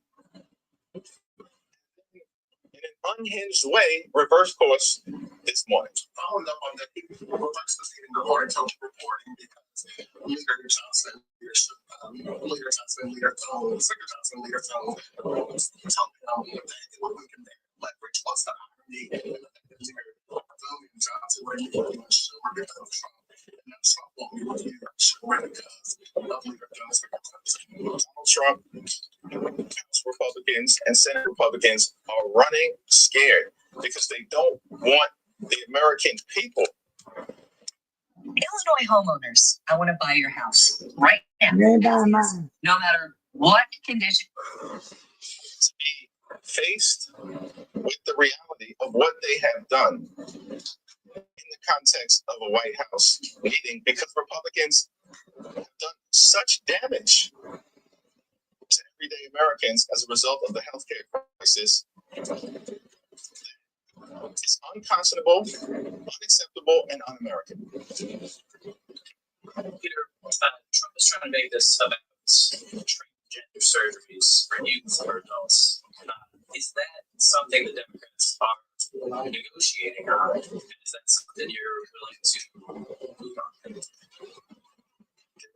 In an unhinged way, reverse course this morning. Following up on that, he reversed the meeting according to reporting because Leader Johnson, Leader Johnson, Leader Thornton, Secretary Johnson, Leader Thornton, telling them that it would weaken their leverage plus the irony and Leader Johnson were really much sure because Trump. And now Trump won't be with Leader sure because of Leader Johnson. Donald Trump, House Republicans, and Senate Republicans are running scared because they don't want the American people. Illinois homeowners, I want to buy your house right now. You ain't buying mine. No matter what condition. To be faced with the reality of what they have done in the context of a White House meeting because Republicans have done such damage to everyday Americans as a result of the healthcare crisis. It's unconscionable, unacceptable, and un-American. Peter, Trump is trying to make this about transgender surgeries for youth or adults. Is that something the Democrats are negotiating on? And is that something you're willing to move on? There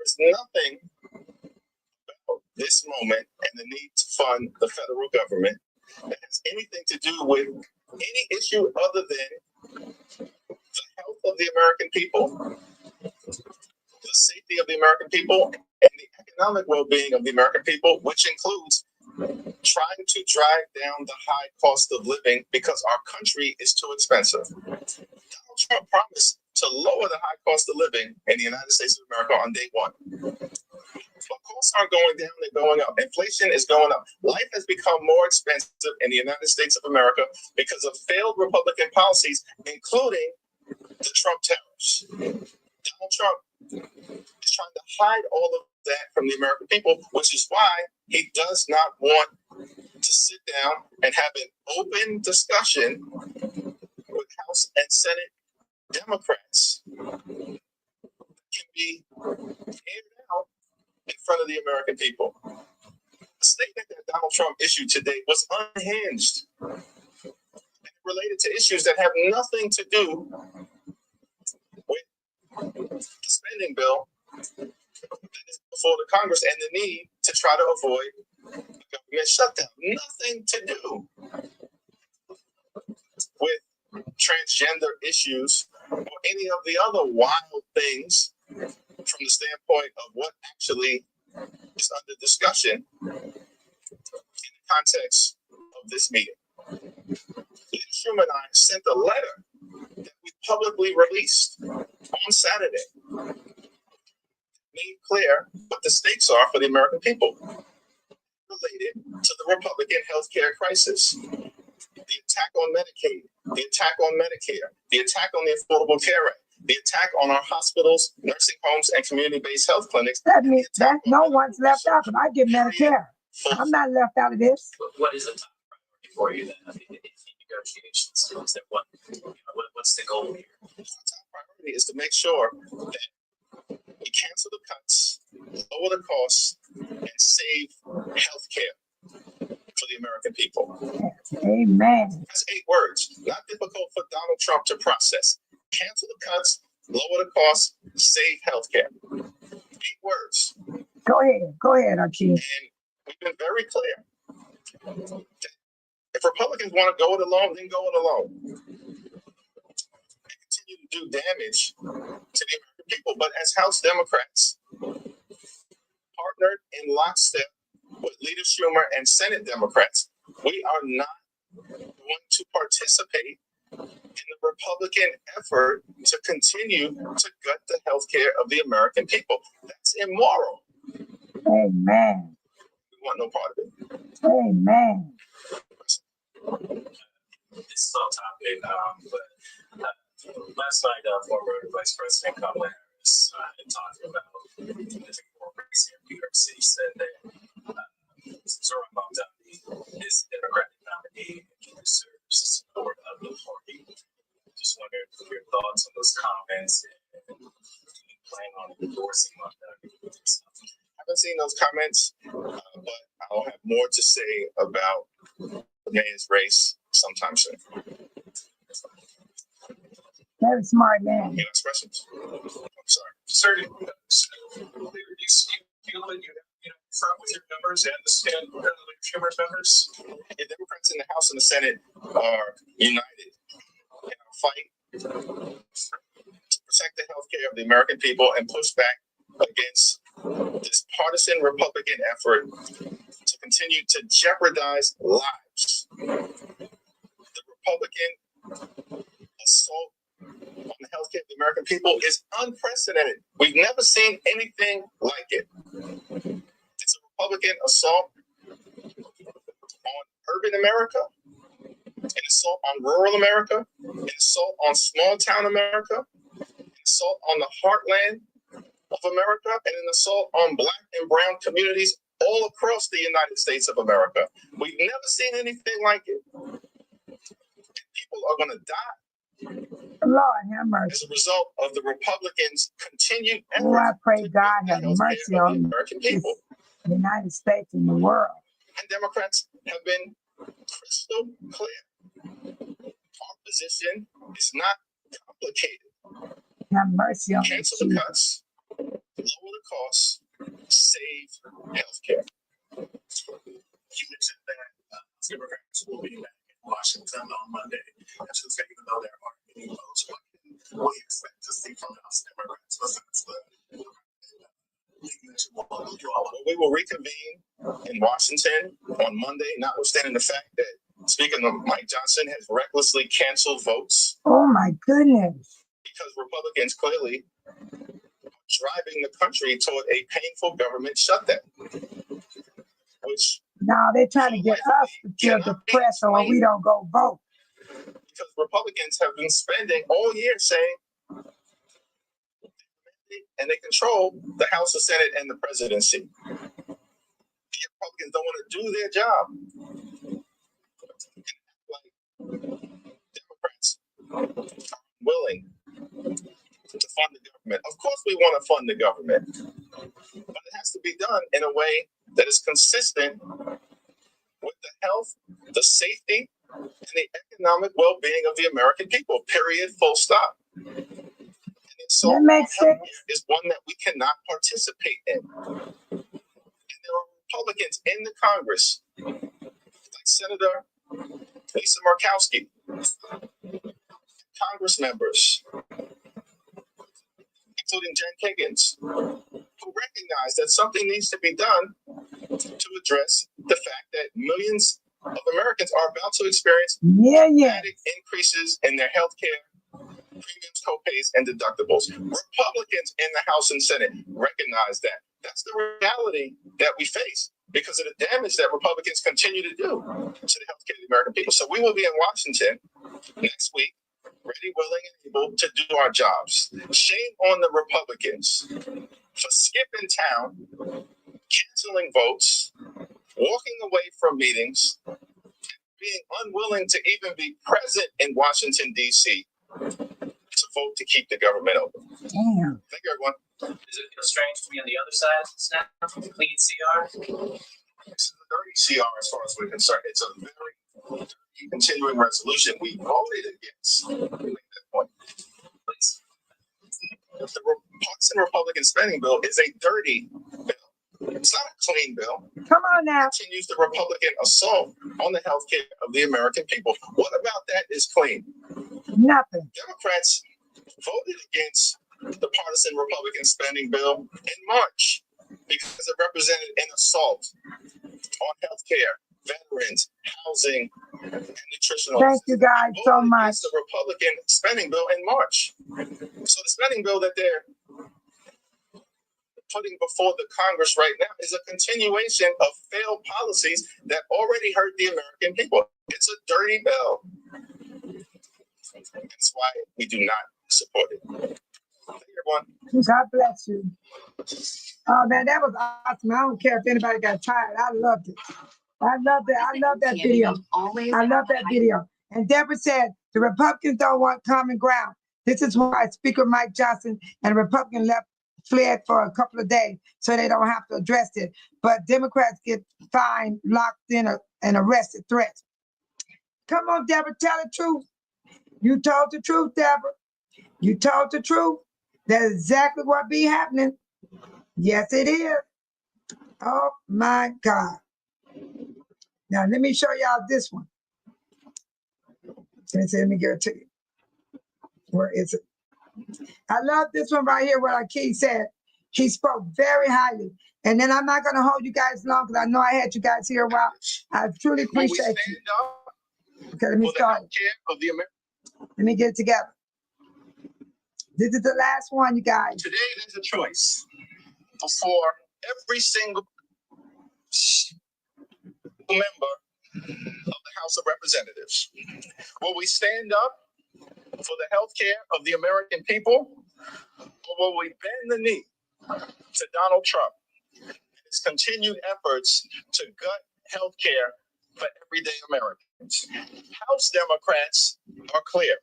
is nothing about this moment and the need to fund the federal government that has anything to do with any issue other than the health of the American people, the safety of the American people, and the economic well-being of the American people, which includes trying to drive down the high cost of living because our country is too expensive. Donald Trump promised to lower the high cost of living in the United States of America on day one. But costs aren't going down, they're going up. Inflation is going up. Life has become more expensive in the United States of America because of failed Republican policies, including the Trump tariffs. Donald Trump is trying to hide all of that from the American people, which is why he does not want to sit down and have an open discussion with House and Senate Democrats can be aired out in front of the American people. The statement that Donald Trump issued today was unhinged and related to issues that have nothing to do with the spending bill that is before the Congress and the need to try to avoid the government shutdown. Nothing to do with transgender issues or any of the other wild things from the standpoint of what actually is under discussion in the context of this meeting. Leader Schumer and I sent a letter that we publicly released on Saturday, made clear what the stakes are for the American people related to the Republican healthcare crisis. The attack on Medicaid, the attack on Medicare, the attack on the Affordable Care Act, the attack on our hospitals, nursing homes, and community-based health clinics. That means that no one's left out, but I get Medicare. I'm not left out of this. What is the top priority for you then? I mean, in negotiations, is there what's the goal here? The top priority is to make sure that we cancel the cuts, lower the costs, and save health care for the American people. Amen. That's 8 words, not difficult for Donald Trump to process. Cancel the cuts, lower the costs, save health care. 8 words. Go ahead, Akeem. And we've been very clear. If Republicans want to go it alone, then go it alone. And continue to do damage to the American people. But as House Democrats, partnered in lockstep with Leader Schumer and Senate Democrats, we are not going to participate in the Republican effort to continue to gut the health care of the American people. That's immoral. Amen. We want no part of it. Amen. This is off topic, but last last night, former Vice President Kamala Harris talking about race here in New York City said that Zoran Mamdani is the Democratic nominee and he deserves support of the party. Just wondering your thoughts on those comments and do you plan on endorsing Mamdani? I haven't seen those comments, but I'll have more to say about the mayor's race sometime soon. Very smart man. Any expressions? I'm sorry. Sir, do you feel that you front with your members and the leadership members? The Democrats in the House and the Senate are united in our fight to protect the health care of the American people and push back against this partisan Republican effort to continue to jeopardize lives. The Republican assault on the health care of the American people is unprecedented. We've never seen anything like it. It's a Republican assault on urban America, an assault on rural America, an assault on small town America, an assault on the heartland of America, and an assault on Black and brown communities all across the United States of America. We've never seen anything like it. People are going to die. Lord have mercy. As a result of the Republicans' continued efforts. Oh, I pray to God protect the have health care mercy of on the American people. the United States and the world. And Democrats have been crystal clear. Our position is not complicated. Have mercy on Cancel us. the cuts, lower the costs, save health care. You mentioned that Democrats will be back in Washington on Monday and Tuesday, even though there aren't any votes. What do you expect to see from House Democrats besides the We will reconvene in Washington on Monday, notwithstanding the fact that Speaker Mike Johnson has recklessly canceled votes Oh my goodness. because Republicans clearly are driving the country toward a painful government shutdown, which Now they're trying to get us to feel depressed so we don't go vote. because Republicans have been spending all year saying, and they control the House, the Senate, and the presidency. The Republicans don't want to do their job. Like Democrats are willing to fund the government. Of course, we want to fund the government, but it has to be done in a way that is consistent with the health, the safety, and the economic well-being of the American people. Period. Full stop. So That makes sense. is one that we cannot participate in. And there are Republicans in the Congress, like Senator Lisa Murkowski, Congress members, including Jen Higgins, who recognize that something needs to be done to address the fact that millions of Americans are about to experience dramatic increases in their health care premiums, copays, and deductibles. Republicans in the House and Senate recognize that. That's the reality that we face because of the damage that Republicans continue to do to the healthcare of the American people. So we will be in Washington next week, ready, willing, and able to do our jobs. Shame on the Republicans for skipping town, canceling votes, walking away from meetings, being unwilling to even be present in Washington, D.C., to vote to keep the government open. Damn. Thank you, everyone. Is it feel strange to be on the other side now? Clean CR? This is a dirty CR as far as we're concerned. It's a very dirty continuing resolution. We voted against. Let me make that point. Please. The partisan Republican spending bill is a dirty bill. It's not a clean bill. Come on now. It continues the Republican assault on the health care of the American people. What about that is clean? Nothing. Democrats voted against the partisan Republican spending bill in March because it represented an assault on health care, veterans, housing, and nutritional. Thank you guys so much. The Republican spending bill in March. So the spending bill that they're putting before the Congress right now is a continuation of failed policies that already hurt the American people. It's a dirty bill. That's why we do not support it. Thank you, everyone. God bless you. Oh man, that was awesome. I don't care if anybody got tired. I loved it. I loved it. I love that video. I love that video. And Deborah said the Republicans don't want common ground. This is why Speaker Mike Johnson and Republican fled for a couple of days so they don't have to address it. But Democrats get fined, locked in, and arrested threats. Come on, Deborah, tell the truth. You told the truth, Deborah. You told the truth. That's exactly what be happening. Yes, it is. Oh my God. Now let me show y'all this one. Let me give it to you. Where is it? I love this one right here, what Keith said. He spoke very highly. And then I'm not going to hold you guys long because I know I had you guys here a while. I truly appreciate you. Okay, let me start. Let me get it together. This is the last one, you guys. Today, there's a choice for every single member of the House of Representatives. Will we stand up for the health care of the American people, or will we bend the knee to Donald Trump and his continued efforts to gut health care for everyday Americans? House Democrats are clear.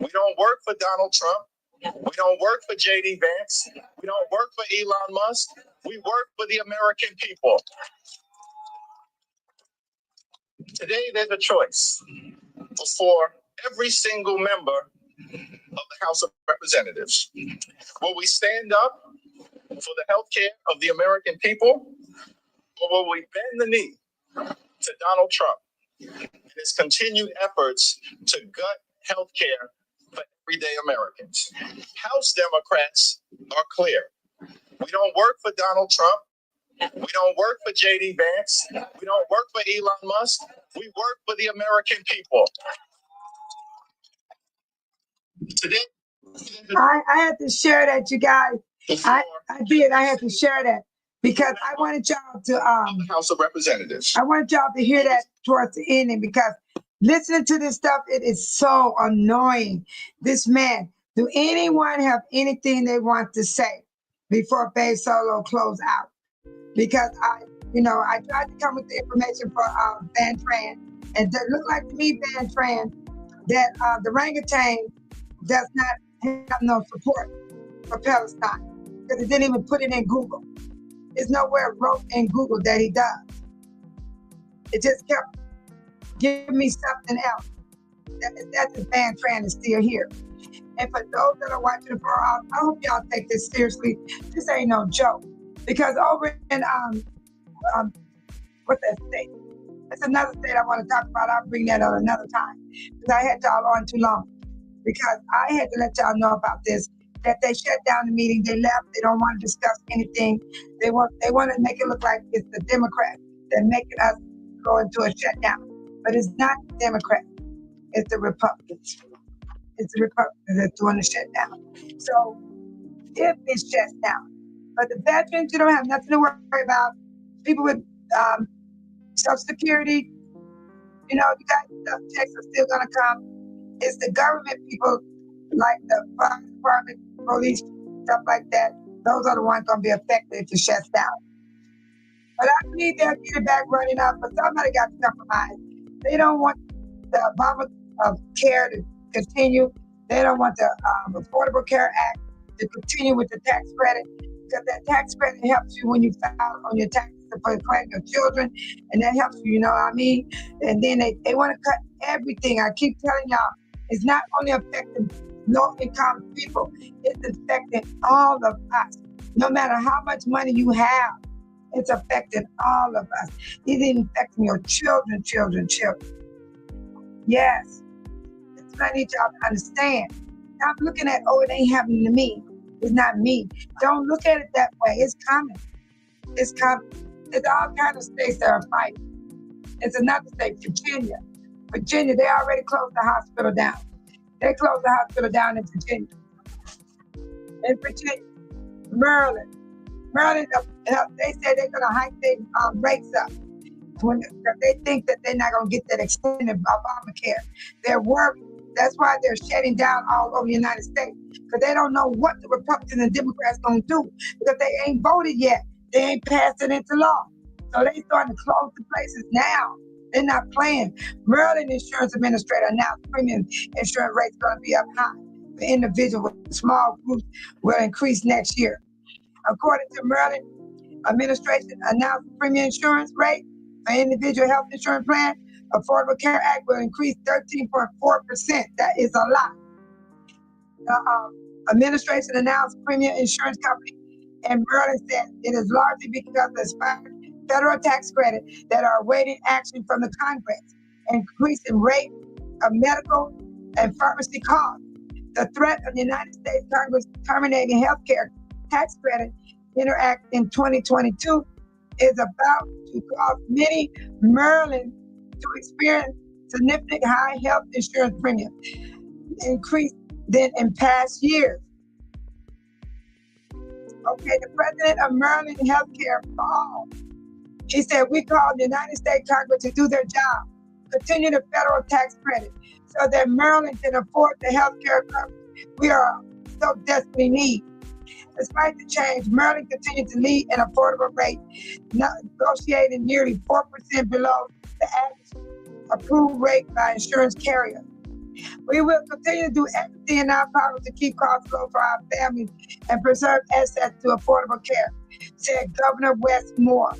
We don't work for Donald Trump. We don't work for J.D. Vance. We don't work for Elon Musk. We work for the American people. Today, there's a choice for every single member of the House of Representatives. Will we stand up for the health care of the American people, or will we bend the knee to Donald Trump and his continued efforts to gut health care for everyday Americans? House Democrats are clear. We don't work for Donald Trump. We don't work for J.D. Vance. We don't work for Elon Musk. We work for the American people. Today, I had to share that, you guys. I did. I had to share that because I wanted y'all to the House of Representatives. I wanted y'all to hear that towards the ending because listening to this stuff, it is so annoying. This man, do anyone have anything they want to say before Bay Solo close out? Because I tried to come with the information for Van Tran, and it looked like to me, Van Tran, that the orangutan does not have no support for Palestine because it didn't even put it in Google. There's nowhere wrote in Google that he does. It just kept giving me something else. That's if Van Tran is still here. And for those that are watching it for I hope y'all take this seriously. This ain't no joke. Because over in what's that state? That's another state I want to talk about. I'll bring that on another time. Because I had y'all on too long. Because I had to let y'all know about this, that they shut down the meeting, they left, they don't want to discuss anything. They want to make it look like it's the Democrats that making us go into a shutdown. But it's not the Democrats, it's the Republicans. It's the Republicans that's doing the shutdown. So if it shuts down, but the veterans, you don't have nothing to worry about. People with Social Security, you guys, checks are still gonna come. It's the government people like the fire department, police, stuff like that. Those are the ones gonna be affected if it shuts down. But I believe they'll get it back running up, but somebody got to compromise. They don't want the Obamacare to continue. They don't want the Affordable Care Act to continue with the tax credit, because that tax credit helps you when you file on your taxes for your children, and that helps you, you know what I mean? And then they want to cut everything. I keep telling y'all, it's not only affecting low-income people, it's affecting all of us. No matter how much money you have, it's affecting all of us. It's even affecting your children. Yes. That's what I need y'all to understand. Stop looking at, it ain't happening to me. It's not me. Don't look at it that way. It's coming. It's coming. There's all kinds of states that are fighting. It's another state, Virginia. Virginia, they already closed the hospital down. They closed the hospital down in Virginia. In Virginia, Maryland, they said they're going to hike their rates up. They think that they're not going to get that extended Obamacare. They're worried. That's why they're shutting down all over the United States, because they don't know what the Republicans and Democrats going to do, because they ain't voted yet. They ain't passed it into law. So they starting to close the places now. They're not playing. Maryland Insurance Administrator announced premium insurance rates going to be up high for individuals. Small groups will increase next year. According to Maryland Administration announced premium insurance rate for individual health insurance plan, Affordable Care Act will increase 13.4%. That is a lot. The administration announced premium insurance company in Maryland said it is largely because of expired federal tax credit that are awaiting action from the Congress, increasing rate of medical and pharmacy costs. The threat of the United States Congress terminating health care tax credit interact in 2022 is about to cause many Maryland to experience significant high health insurance premiums, increase than in past years. Okay, the president of Maryland Healthcare for All, he said, we call the United States Congress to do their job, continue the federal tax credit so that Maryland can afford the health care coverage we are so desperately need. Despite the change, Maryland continues to lead an affordable rate, negotiating nearly 4% below the average approved rate by insurance carriers. We will continue to do everything in our power to keep costs low for our families and preserve access to affordable care, said Governor Wes Moore.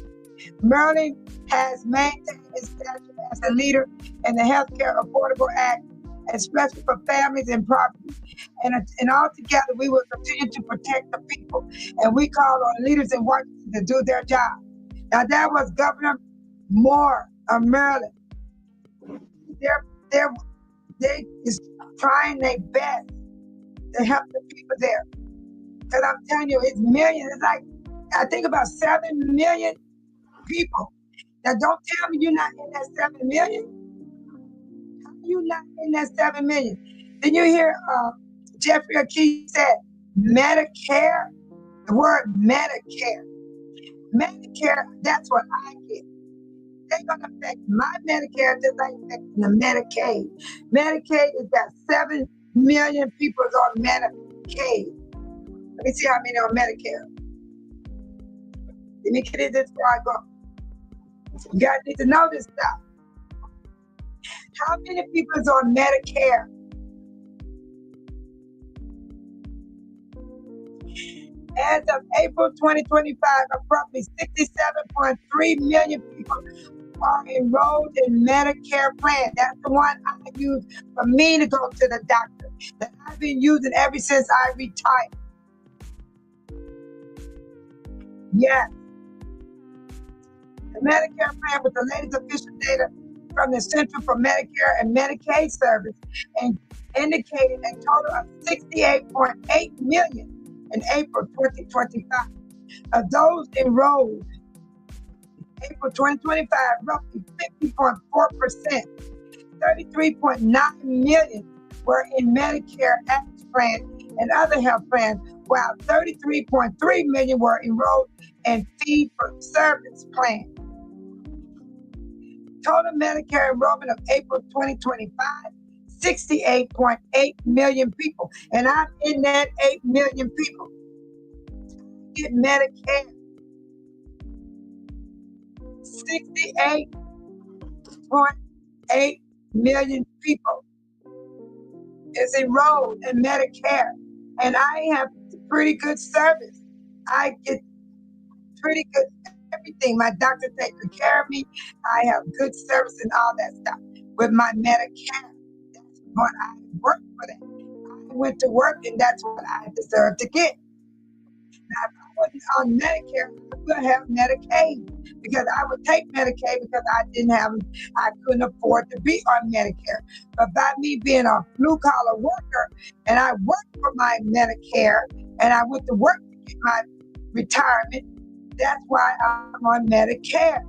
Maryland has maintained its stature as a leader in the Healthcare Affordable Act, especially for families and property. And altogether, we will continue to protect the people. And we call on leaders in Washington to do their job. Now, that was Governor Moore of Maryland. They is trying their best to help the people there. Because I'm telling you, it's millions. It's like, I think about 7 million people. Now, don't tell me you're not in that 7 million. How are you not in that 7 million? Then you hear Jeffrey Akey said, Medicare, the word Medicare. Medicare, that's what I get. They're going to affect my Medicare just like affecting the Medicaid. Medicaid is got 7 million people on Medicaid. Let me see how many on Medicare. Let me get into this before I go. You guys need to know this stuff. How many people is on Medicare? As of April 2025, approximately 67.3 million people are enrolled in Medicare plan. That's the one I use for me to go to the doctor, that I've been using ever since I retired. Yes. The Medicare plan with the latest official data from the Center for Medicare and Medicaid Service and indicated a total of 68.8 million in April 2025. Of those enrolled, April 2025, roughly 50.4%, 33.9 million were in Medicare Advantage plan and other health plans, while 33.3 million were enrolled in fee-for-service plan. Total Medicare enrollment of April 2025, 68.8 million people. And I'm in that 8 million people. Get Medicare. 68.8 million people is enrolled in Medicare. And I have pretty good service. I get pretty good everything. My doctor takes good care of me. I have good service and all that stuff with my Medicare. That's what I work for that. I went to work and that's what I deserve to get. Now, if I wasn't on Medicare, I would have Medicaid, because I would take Medicaid because I couldn't afford to be on Medicare. But by me being a blue-collar worker, and I worked for my Medicare, and I went to work to get my retirement, that's why I'm on Medicare.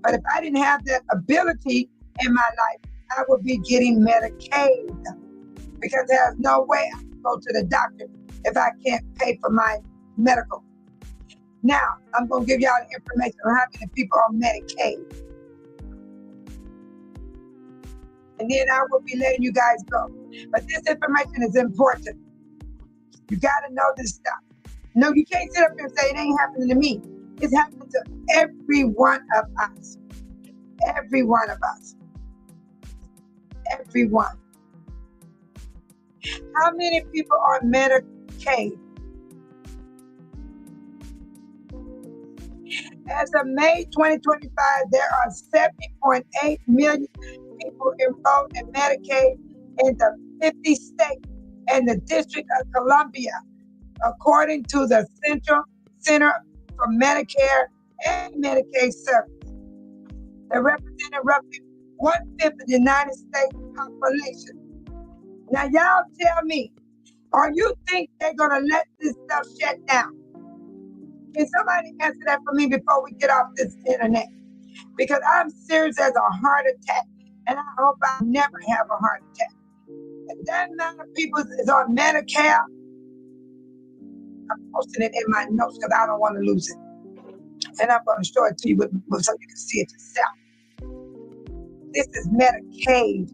But if I didn't have that ability in my life, I would be getting Medicaid, because there's no way I can go to the doctor if I can't pay for my medical. Now, I'm going to give y'all the information on how many people are on Medicaid. And then I will be letting you guys go. But this information is important. You got to know this stuff. No, you can't sit up here and say it ain't happening to me. It's happening to every one of us. Every one of us. Everyone. How many people are on Medicaid? As of May 2025, there are 70.8 million people enrolled in Medicaid in the 50 states and the District of Columbia, according to the Center for Medicare and Medicaid Services. They represent roughly 1/5 of the United States population. Now, y'all tell me, are you think they're gonna let this stuff shut down? Can somebody answer that for me before we get off this internet? Because I'm serious as a heart attack, and I hope I never have a heart attack. And that amount of people is on Medicare. I'm posting it in my notes because I don't want to lose it. And I'm going to show it to you so you can see it yourself. This is Medicaid.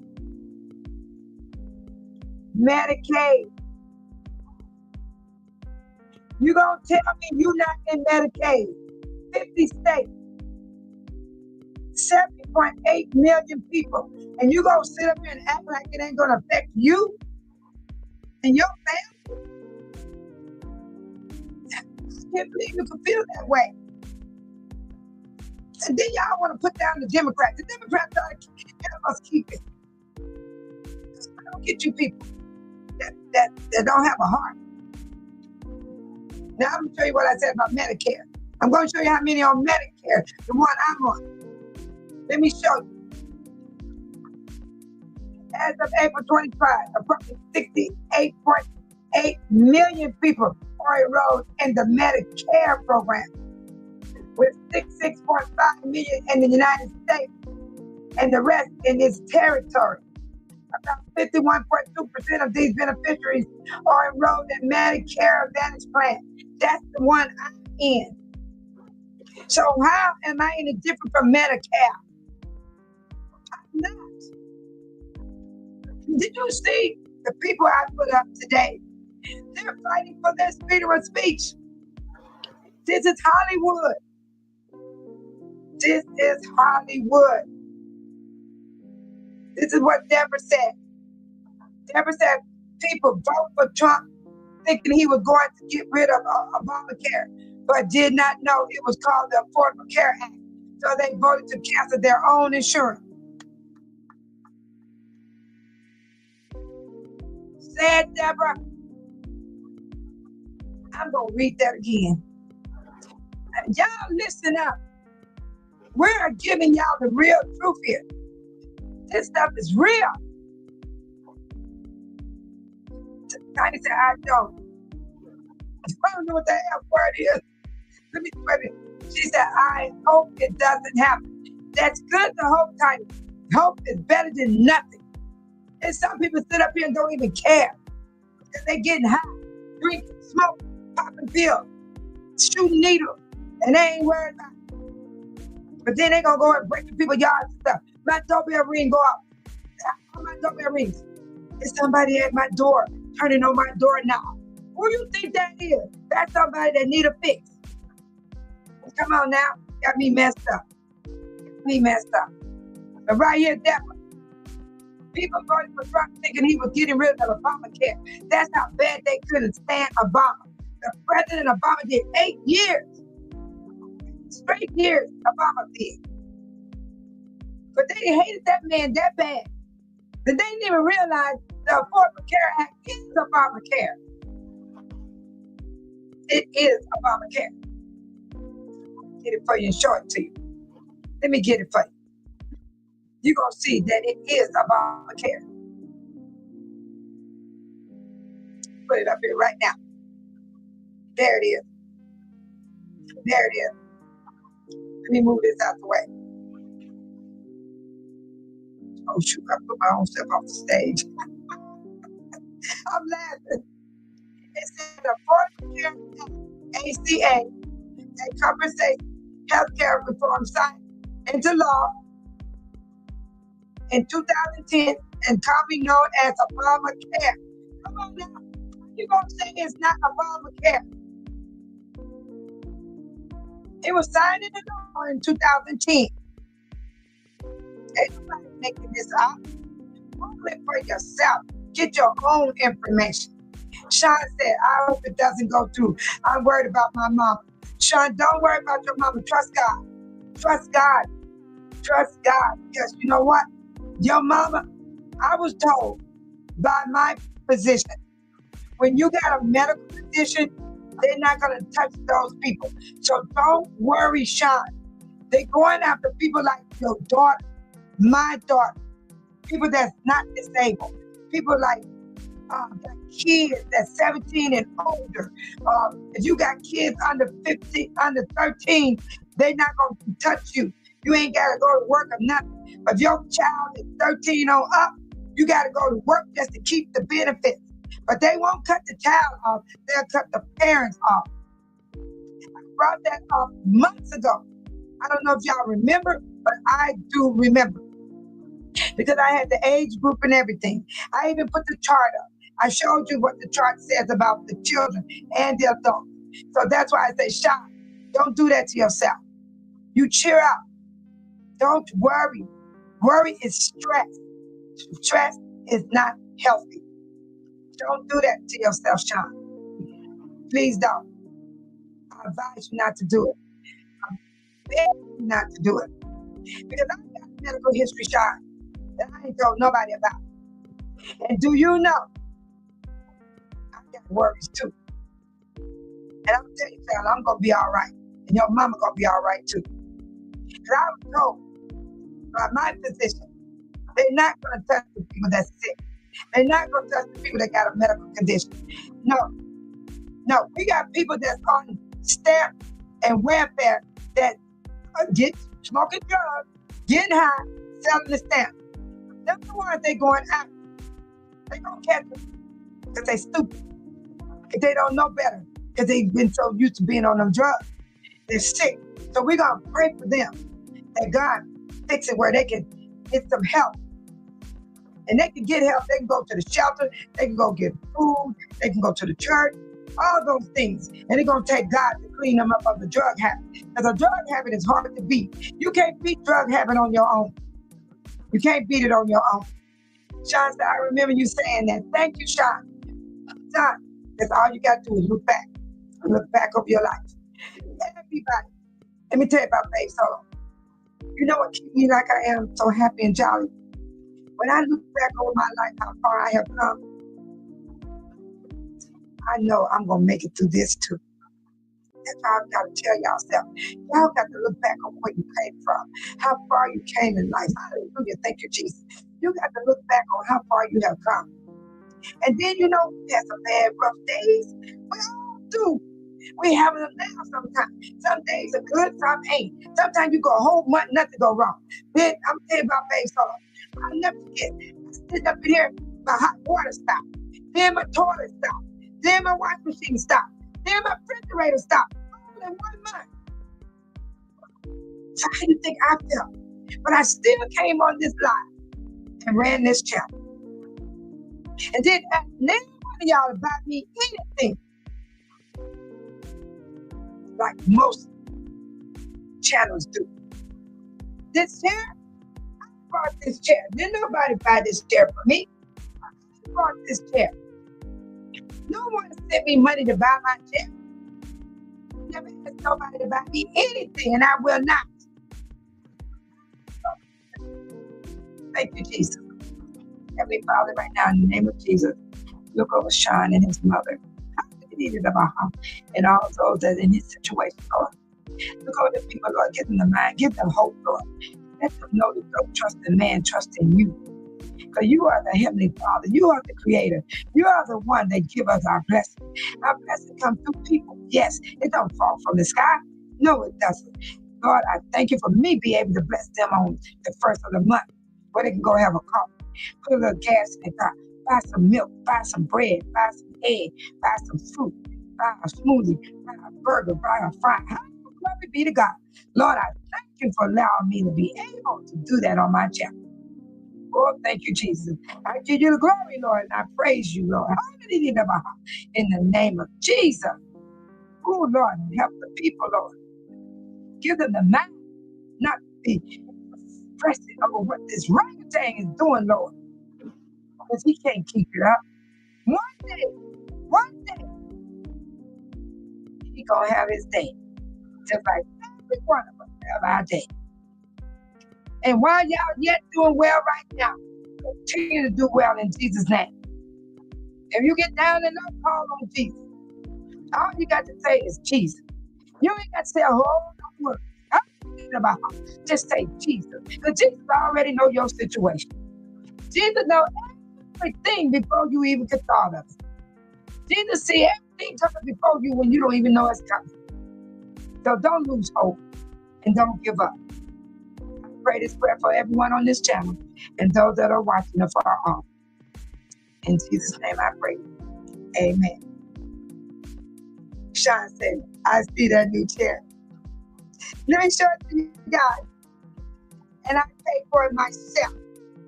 Medicaid. You gonna tell me you're not in Medicaid? 50 states, 70.8 million people, and you gonna sit up here and act like it ain't gonna affect you and your family? I can't believe you can feel that way. And then y'all want to put down the Democrats. The Democrats try to help us keep it. I don't get you people that don't have a heart. Now I'm going to show you what I said about Medicare. I'm going to show you how many on Medicare, the one I'm on. Let me show you. As of April 25, approximately 68.8 million people are enrolled in the Medicare program, with 66.5 million in the United States and the rest in its territory. About 51.2% of these beneficiaries are enrolled in Medicare Advantage plan. That's the one I'm in. So how am I any different from Medicare? I'm not. Did you see the people I put up today? They're fighting for their freedom of speech. This is Hollywood. This is Hollywood. This is what Deborah said. Deborah said people vote for Trump thinking he was going to get rid of Obamacare, but did not know it was called the Affordable Care Act. So they voted to cancel their own insurance. Said Deborah. I'm going to read that again. Y'all listen up. We're giving y'all the real truth here. This stuff is real. Tiny said, I don't know what that F word is. Let me put it. She said, I hope it doesn't happen. That's good to hope, Tiny. Hope is better than nothing. And some people sit up here and don't even care. Because they're getting high, drinking, smoking, popping pills, shooting needles, and they ain't worried about it. But then they gonna go and break the people's yards and stuff. My doorbell ring go off. All my doorbell rings. There's somebody at my door turning on my doorknob. Who you think that is? That's somebody that need a fix. Come on now. Got me messed up. But right here, Deborah. People voted for Trump thinking he was getting rid of Obamacare. That's how bad they couldn't stand Obama. The President Obama did 8 years. Straight years Obama did. But they hated that man that bad that they didn't even realize the Affordable Care Act is Obamacare. It is Obamacare. Get it for you and show it to you. Let me get it for you. You're going to see that it is Obamacare. Put it up here right now. There it is. There it is. Let me move this out the way. Oh, shoot, I put my own stuff off the stage. I'm laughing. It said the Affordable Care ACA, and compensation healthcare reform signed into law in 2010 and commonly known as Obamacare. Come on now. You're going to say it's not Obamacare. It was signed into law in 2010. Ain't nobody making this up. Google it for yourself. Get your own information. Sean said, I hope it doesn't go through. I'm worried about my mama. Sean, don't worry about your mama. Trust God. Trust God. Trust God. Because you know what? Your mama, I was told by my physician, when you got a medical condition, they're not going to touch those people. So don't worry, Sean. They're going after people like your daughter, my daughter, people that's not disabled, people like kids that's 17 and older. If you got kids under 15, under 13, they're not going to touch you. You ain't got to go to work or nothing. But if your child is 13 on up, you got to go to work just to keep the benefits. But they won't cut the child off. They'll cut the parents off. I brought that up months ago. I don't know if y'all remember, but I do remember. Because I had the age group and everything. I even put the chart up. I showed you what the chart says about the children and the adults. So that's why I say, Sean, don't do that to yourself. You cheer up. Don't worry. Worry is stress. Stress is not healthy. Don't do that to yourself, Sean. Please don't. I advise you not to do it. I beg you not to do it. Because I got a medical history, Sean, that I ain't told nobody about. And do you know, I got worries too. And I'm telling you, fella, I'm going to be all right. And your mama going to be all right too. Because I was told by my physician, they're not going to touch the people that's sick. They're not going to touch the people that got a medical condition. No, we got people that's on STEP and welfare that get smoking drugs, getting high, selling the stamp. Them the ones they going after. They gonna catch them because they stupid. If they don't know better, because they've been so used to being on them drugs. They're sick. So we're gonna pray for them that God fix it where they can get some help. And they can get help. They can go to the shelter. They can go get food. They can go to the church. All those things. And it's going to take God to clean them up of the drug habit. Because a drug habit is hard to beat. You can't beat drug habit on your own. You can't beat it on your own. Sean said, I remember you saying that. Thank you, Sean. Sean, that's all you got to do is look back. Look back over your life. Everybody. Let me tell you about Faith Solo. You know what keeps me like I am so happy and jolly? When I look back over my life, how far I have come, I know I'm going to make it through this too. That's why I've got to tell y'all. Y'all got to look back on where you came from, how far you came in life. Hallelujah. Thank you, Jesus. You got to look back on how far you have come. And then, you know, we had some bad, rough days. We all do. We having them now sometimes. Some days are good, some ain't. Sometimes you go a whole month, nothing go wrong. Then I'm telling you about Faith Solo. I'll never forget. I stood up in here, my hot water stopped. Then my toilet stopped. Then my washing machine stopped. Then my refrigerator stopped. All in 1 month. So how do you think I felt? But I still came on this live and ran this channel. And then none of y'all about me anything like most channels do. This chair, I bought this chair. Didn't nobody buy this chair for me. I bought this chair. No one sent me money to buy my chair. Never asked nobody to buy me anything, and I will not. Thank you, Jesus. Heavenly Father, right now, in the name of Jesus, look over Sean and his mother. Needed about him and all those that in his situation, Lord. Look over the people, Lord. Give them the mind. Give them hope, Lord. Let them know that don't trust in man, trust in you. Because you are the Heavenly Father. You are the Creator. You are the one that give us our blessing. Our blessing comes through people. Yes, it don't fall from the sky. No, it doesn't. Lord, I thank you for me being able to bless them on the first of the month where they can go have a coffee, put a little gas in the car, buy some milk, buy some bread, buy some egg, buy some fruit, buy a smoothie, buy a burger, buy a fry. Glory be to God. Lord, I thank you for allowing me to be able to do that on my channel. Oh, thank you, Jesus. I give you the glory, Lord, and I praise you, Lord. Hallelujah. In the name of Jesus. Oh, Lord, help the people, Lord. Give them the mind, not to be stressing over what this orangutan is doing, Lord. Because he can't keep it up. One day, he gonna have his day. Just like every one of us have our day. And while y'all yet doing well right now, continue to do well in Jesus' name. If you get down and up, call on Jesus. All you got to say is Jesus. You ain't got to say a whole lot of words. About just say Jesus. Because Jesus already know your situation. Jesus know everything before you even could thought of it. Jesus see everything coming before you when you don't even know it's coming. So don't lose hope and don't give up. I pray this prayer for everyone on this channel and those that are watching afar off. In Jesus' name I pray. Amen. Sean said, I see that new chair. Let me show it to you guys. And I paid for it myself.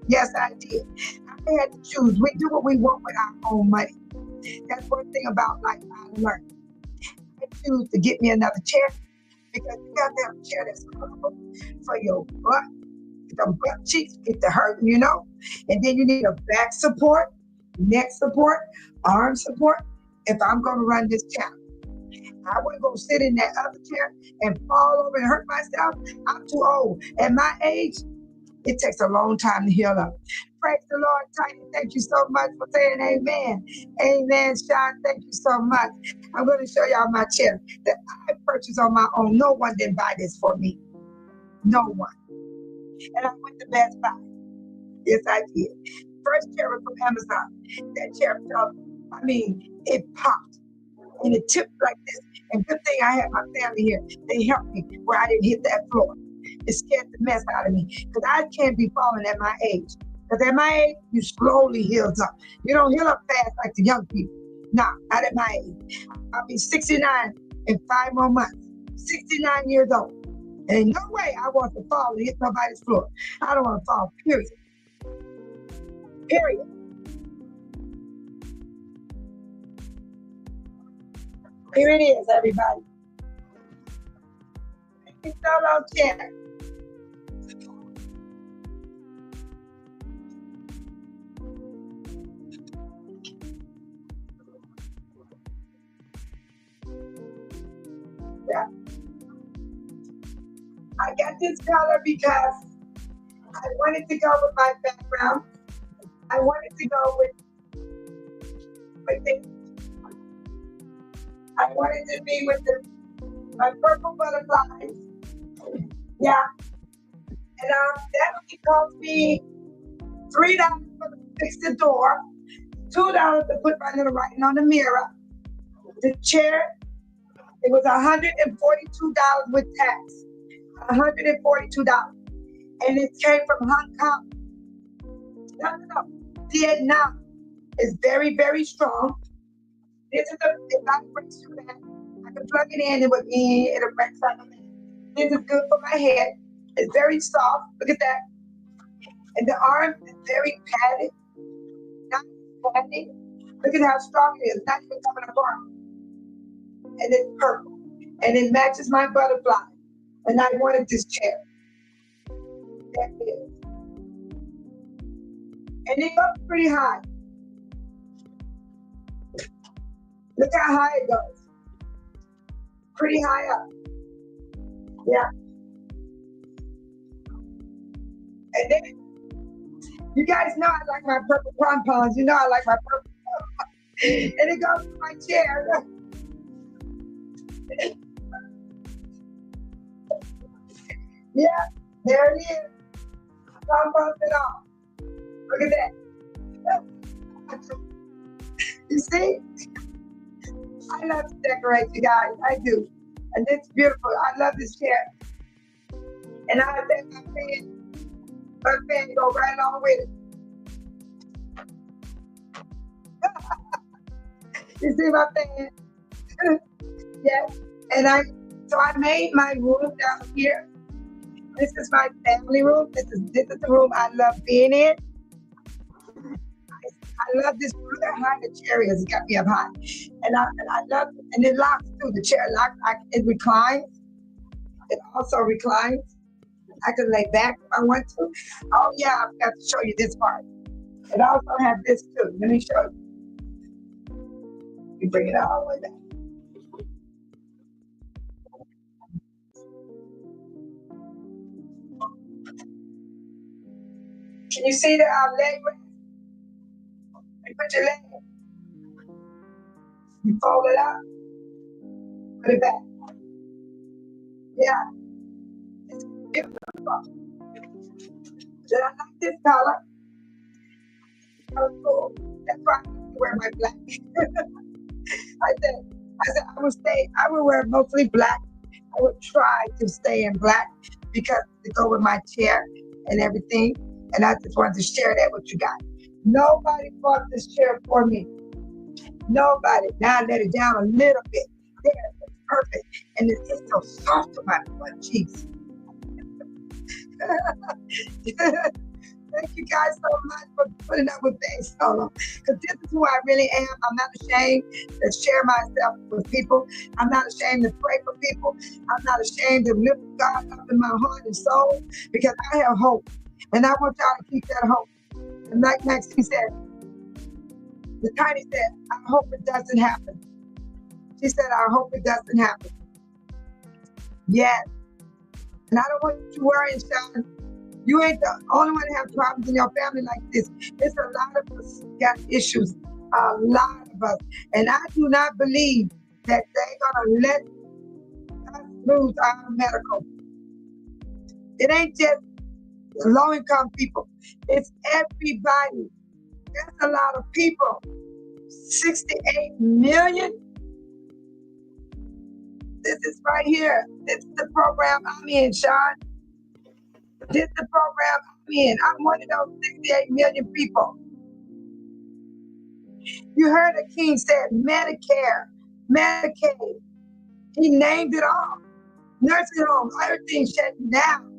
Yes, I did. I had to choose. We do what we want with our own money. That's one thing about life I learned. I choose to get me another chair because you got to have a chair that's comfortable for your butt. The butt cheeks get to hurting, you know. And then you need a back support, neck support, arm support. If I'm going to run this channel, I wouldn't go sit in that other chair and fall over and hurt myself. I'm too old. At my age, it takes a long time to heal up. Praise the Lord, Tiny. Thank you so much for saying amen. Amen, Sean. Thank you so much. I'm going to show y'all my chair that I purchased on my own. No one did buy this for me. No one. And I went to Best Buy. Yes, I did. First chair was from Amazon. That chair felt, it popped. And it tipped like this. And good thing I had my family here. They helped me where I didn't hit that floor. It scared the mess out of me. Because I can't be falling at my age. Because at my age, you slowly heal up. You don't heal up fast like the young people. No, not at my age. I'll be 69 in 5 more months. 69 years old. And no way I want to fall and hit nobody's floor. I don't want to fall, period. Period. Here it is, everybody. It's solo chair. Yeah. I got this color because I wanted to go with my background. I wanted to go with it. I wanted to be with my purple butterflies. Yeah. And that only cost me $3 to fix the door, $2 to put my little writing on the mirror. The chair, it was $142 with tax. $142. And it came from Hong Kong. No. Vietnam is very, very strong. This is if I break through that, I can plug it in, it'll break something. This is good for my head. It's very soft. Look at that. And the arm is very padded. Not padded. Look at how strong it is. Not even coming apart. And it's purple. And it matches my butterfly. And I wanted this chair. That is. And it goes pretty high. Look how high it goes. Pretty high up. Yeah. And then, you guys know I like my purple pom-poms. You know I like my purple pom-poms. And it goes to my chair. Yeah, there it is. Pom-poms and all. Look at that. You see? I love to decorate, you guys. I do. And it's beautiful. I love this chair. And I let my fan go right along with it. You see my fan? Yes. And I made my room down here. This is my family room. This is the room I love being in. I love this. Look how high the chair is. It got me up high. And I love it. And it locks too. The chair locks. It reclines. It also reclines. I can lay back if I want to. Oh yeah, I forgot to show you this part. It also has this too. Let me show you. You bring it all the way back. Can you see the leg rest? You put your leg. You fold it up. Put it back. Yeah. It's beautiful. Did I like this color? Cool. That's why I wear my black. I said I would wear mostly black. I would try to stay in black because to go with my chair and everything. And I just wanted to share that with you guys. Nobody bought this chair for me. Nobody. Now I let it down a little bit. There, it's perfect. And it's so soft on my cheeks. Thank you guys so much for putting up with me solo. Because this is who I really am. I'm not ashamed to share myself with people. I'm not ashamed to pray for people. I'm not ashamed to lift God up in my heart and soul because I have hope. And I want y'all to keep that hope. And like Maxine said, the Tiny said, I hope it doesn't happen. She said, I hope it doesn't happen. Yes. And I don't want you worrying, Sean. You ain't the only one that have problems in your family like this. It's a lot of us got issues, a lot of us. And I do not believe that they're gonna let us lose our medical. It ain't just low-income people. It's everybody. That's a lot of people. 68 million. This is right here. This is the program I'm in, Sean. This is the program I'm in. I'm one of those 68 million people. You heard the king said Medicare, Medicaid. He named it all. Nursing homes, everything shut down.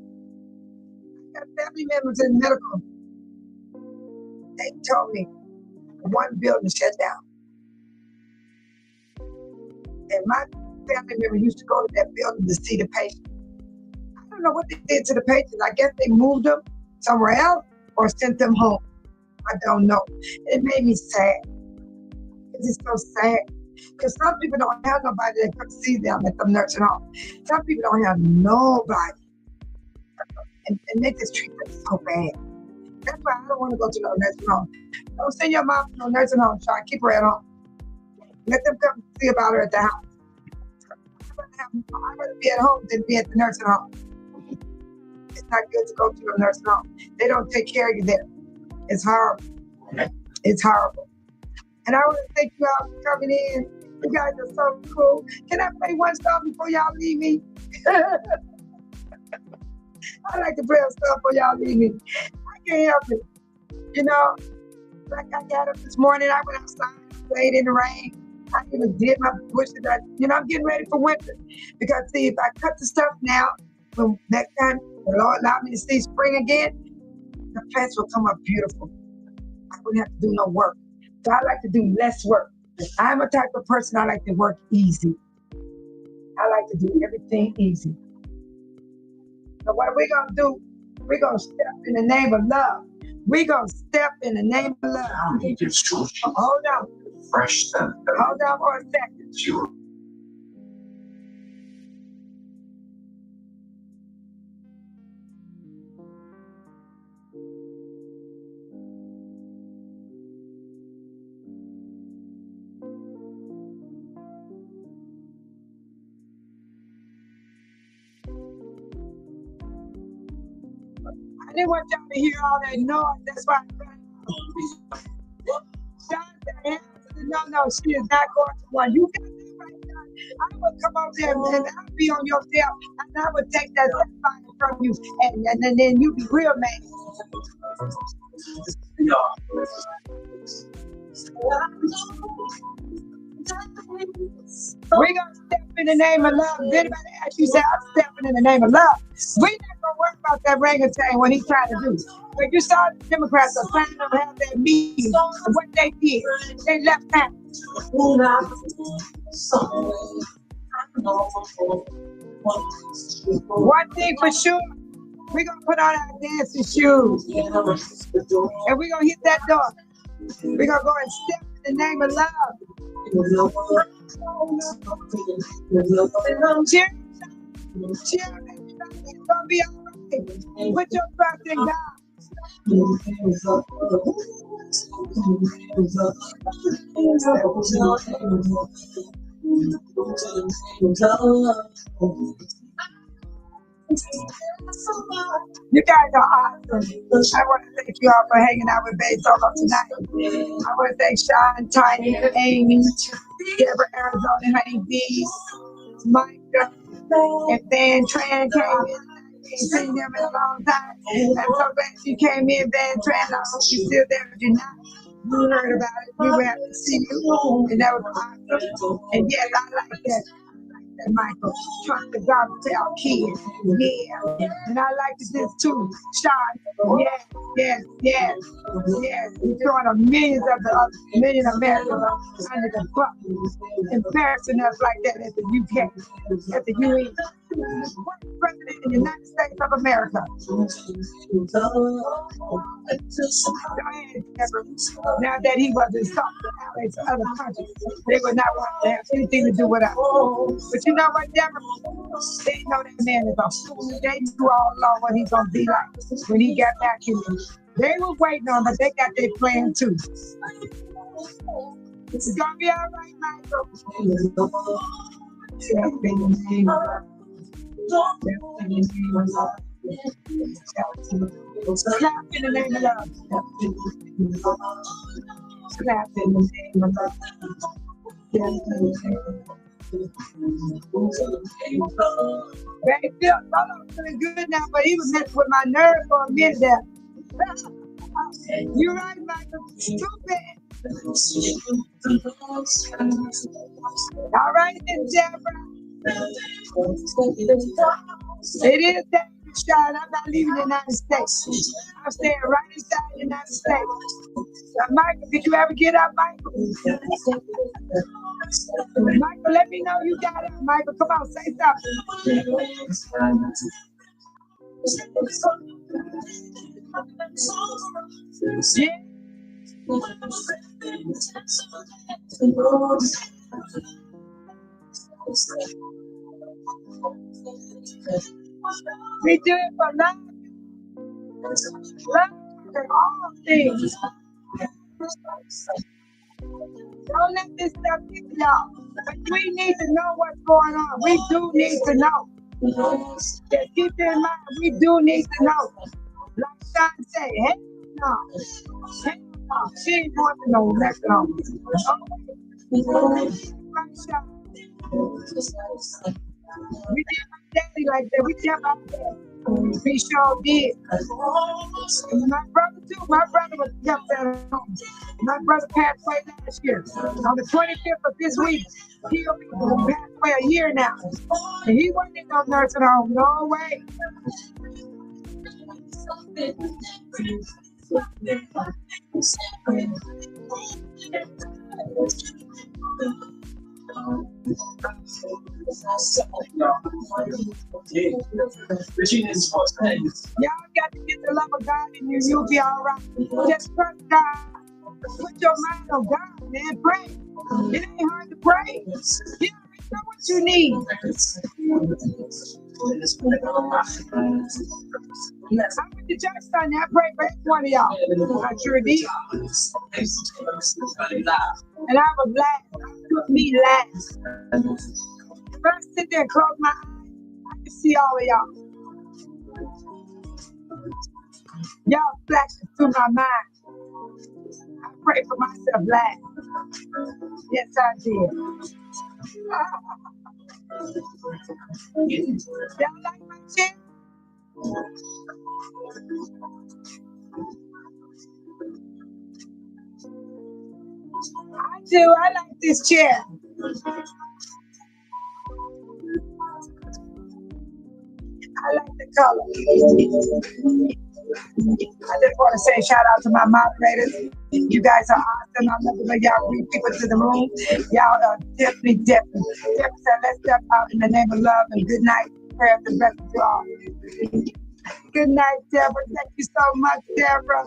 I got family members in medical. They told me one building shut down. And my family member used to go to that building to see the patient. I don't know what they did to the patients. I guess they moved them somewhere else or sent them home. I don't know. It made me sad. It's just so sad. Because some people don't have nobody that comes see them at the nursing home. Some people don't have nobody. And they just treat them so bad. That's why I don't want to go to no nursing home. Don't send your mom to no nursing home, Sean. Keep her at home. Let them come see about her at the house. I'd rather be at home than be at the nursing home. It's not good to go to a nursing home. They don't take care of you there. It's horrible. It's horrible. And I want to thank you all for coming in. You guys are so cool. Can I play one song before y'all leave me? I like to play a song before y'all leave me. I can't help it. You know, like I got up this morning, I went outside, played in the rain. I even did my bushes. I'm getting ready for winter. Because see, if I cut the stuff now, when next time the Lord allowed me to see spring again, the plants will come up beautiful. I wouldn't have to do no work. So I like to do less work. I'm a type of person, I like to work easy. I like to do everything easy. So what we're going to do, we're going to step in the name of love. We're going to step in the name of love. Hold on. Fresh scent. Hold on for a second. Sure. I didn't want y'all to hear all that noise. That's why John said, no, she is not going to one. You got that right, John. I will come over there and I'll be on your tail and I will take that fire from you and then you be real mad. We're going to step in the name of love. If anybody asks you, say, I'm stepping in the name of love. We're not gonna worry about that orangutan when he's trying to do. But you saw the Democrats are trying to have that meeting. And what they did, they left that. One thing for sure, we're gonna put on our dancing shoes. And we're gonna hit that door. We're gonna go and step in the name of love. Cheer, cheer, it's gonna be all right. Put your trust in God. You guys are awesome. I want to thank you all for hanging out with Babe Solo tonight. I want to thank Sean, Tiny, Amy, Deborah, Arizona, Honey Bee, Micah, and Van Tran came in. I ain't seen them in a long time. I'm so glad you came in, Van Tran. I hope you're still there. If you're not, you heard about it. We were happy to see you. And that was awesome. And yes, I like that. Michael, trust the garbage out kid. Yeah. And I like this too. Sean, yes. You're throwing a million Americans under the bus. Embarrassing us like that at the UK, at the UN. What president in the United States of America? Now that he was in South allies of other countries, they would not want to have anything to do with us. But you know what, Deborah? They know that man is a fool. They knew all along what he's gonna be like when he got back in. They were waiting on, but they got their plan too. It's gonna be all right, Michael. Clap in the name of love. Clap in the name of love. Baby, feeling good now, but he was messing with my nerves for a minute there. You're right, Michael. Stupid. All right, then, Deborah. It is that shot. I'm not leaving the United States. I'm staying right inside the United States. Now, Michael, did you ever get up, Michael? Michael, let me know you got it. Michael, come on, say something. Yeah. We do it for love. Love for all things. Don't let this stuff get y'all. But we need to know what's going on. We do need to know. Just keep in mind, we do need to know. Like Sean said, hey, no. Hey, no. She ain't going to no election on me. Right, Sean. We did my daddy like that. We did my daddy. We sure did. And my brother too. My brother was kept at home. My brother passed away last year. On the 25th of this week, he'll be passed away a year now. And he wasn't in no nursing home. No way. Y'all got to get the love of God in you. You'll be all right. Just trust God. Put your mind on God, man. Pray. It ain't hard to pray. You already know what you need. I went to church Sunday. I prayed for every one of y'all. I sure did. And I was last. It took me last. When I sit there and close my eyes, I can see all of y'all. Y'all flashed through my mind. I prayed for myself last. Yes, I did. Y'all like my chair? I do. I like this chair. I like the color. I just want to say shout out to my moderators. You guys are awesome. I love when y'all bring people to the room. Y'all are definitely said, let's step out in the name of love and good night. Prayer the best to all. Good night, Deborah. Thank you so much, Deborah.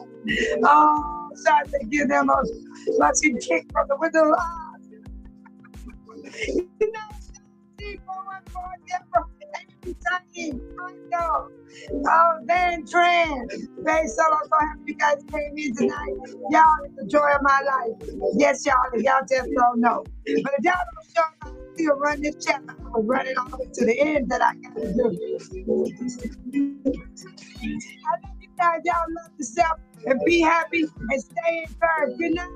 Oh, sorry to give them a lucky kick from the window. Good night, Deborah. Oh, Van Tran. Very solo. So happy you guys came in tonight. Y'all is the joy of my life. Yes, y'all. If y'all just don't know. But if y'all don't show up, I'll still run this chapter. I will run it all the way to the end that I got to do. I love you guys. Y'all love yourself and be happy and stay encouraged. Good night.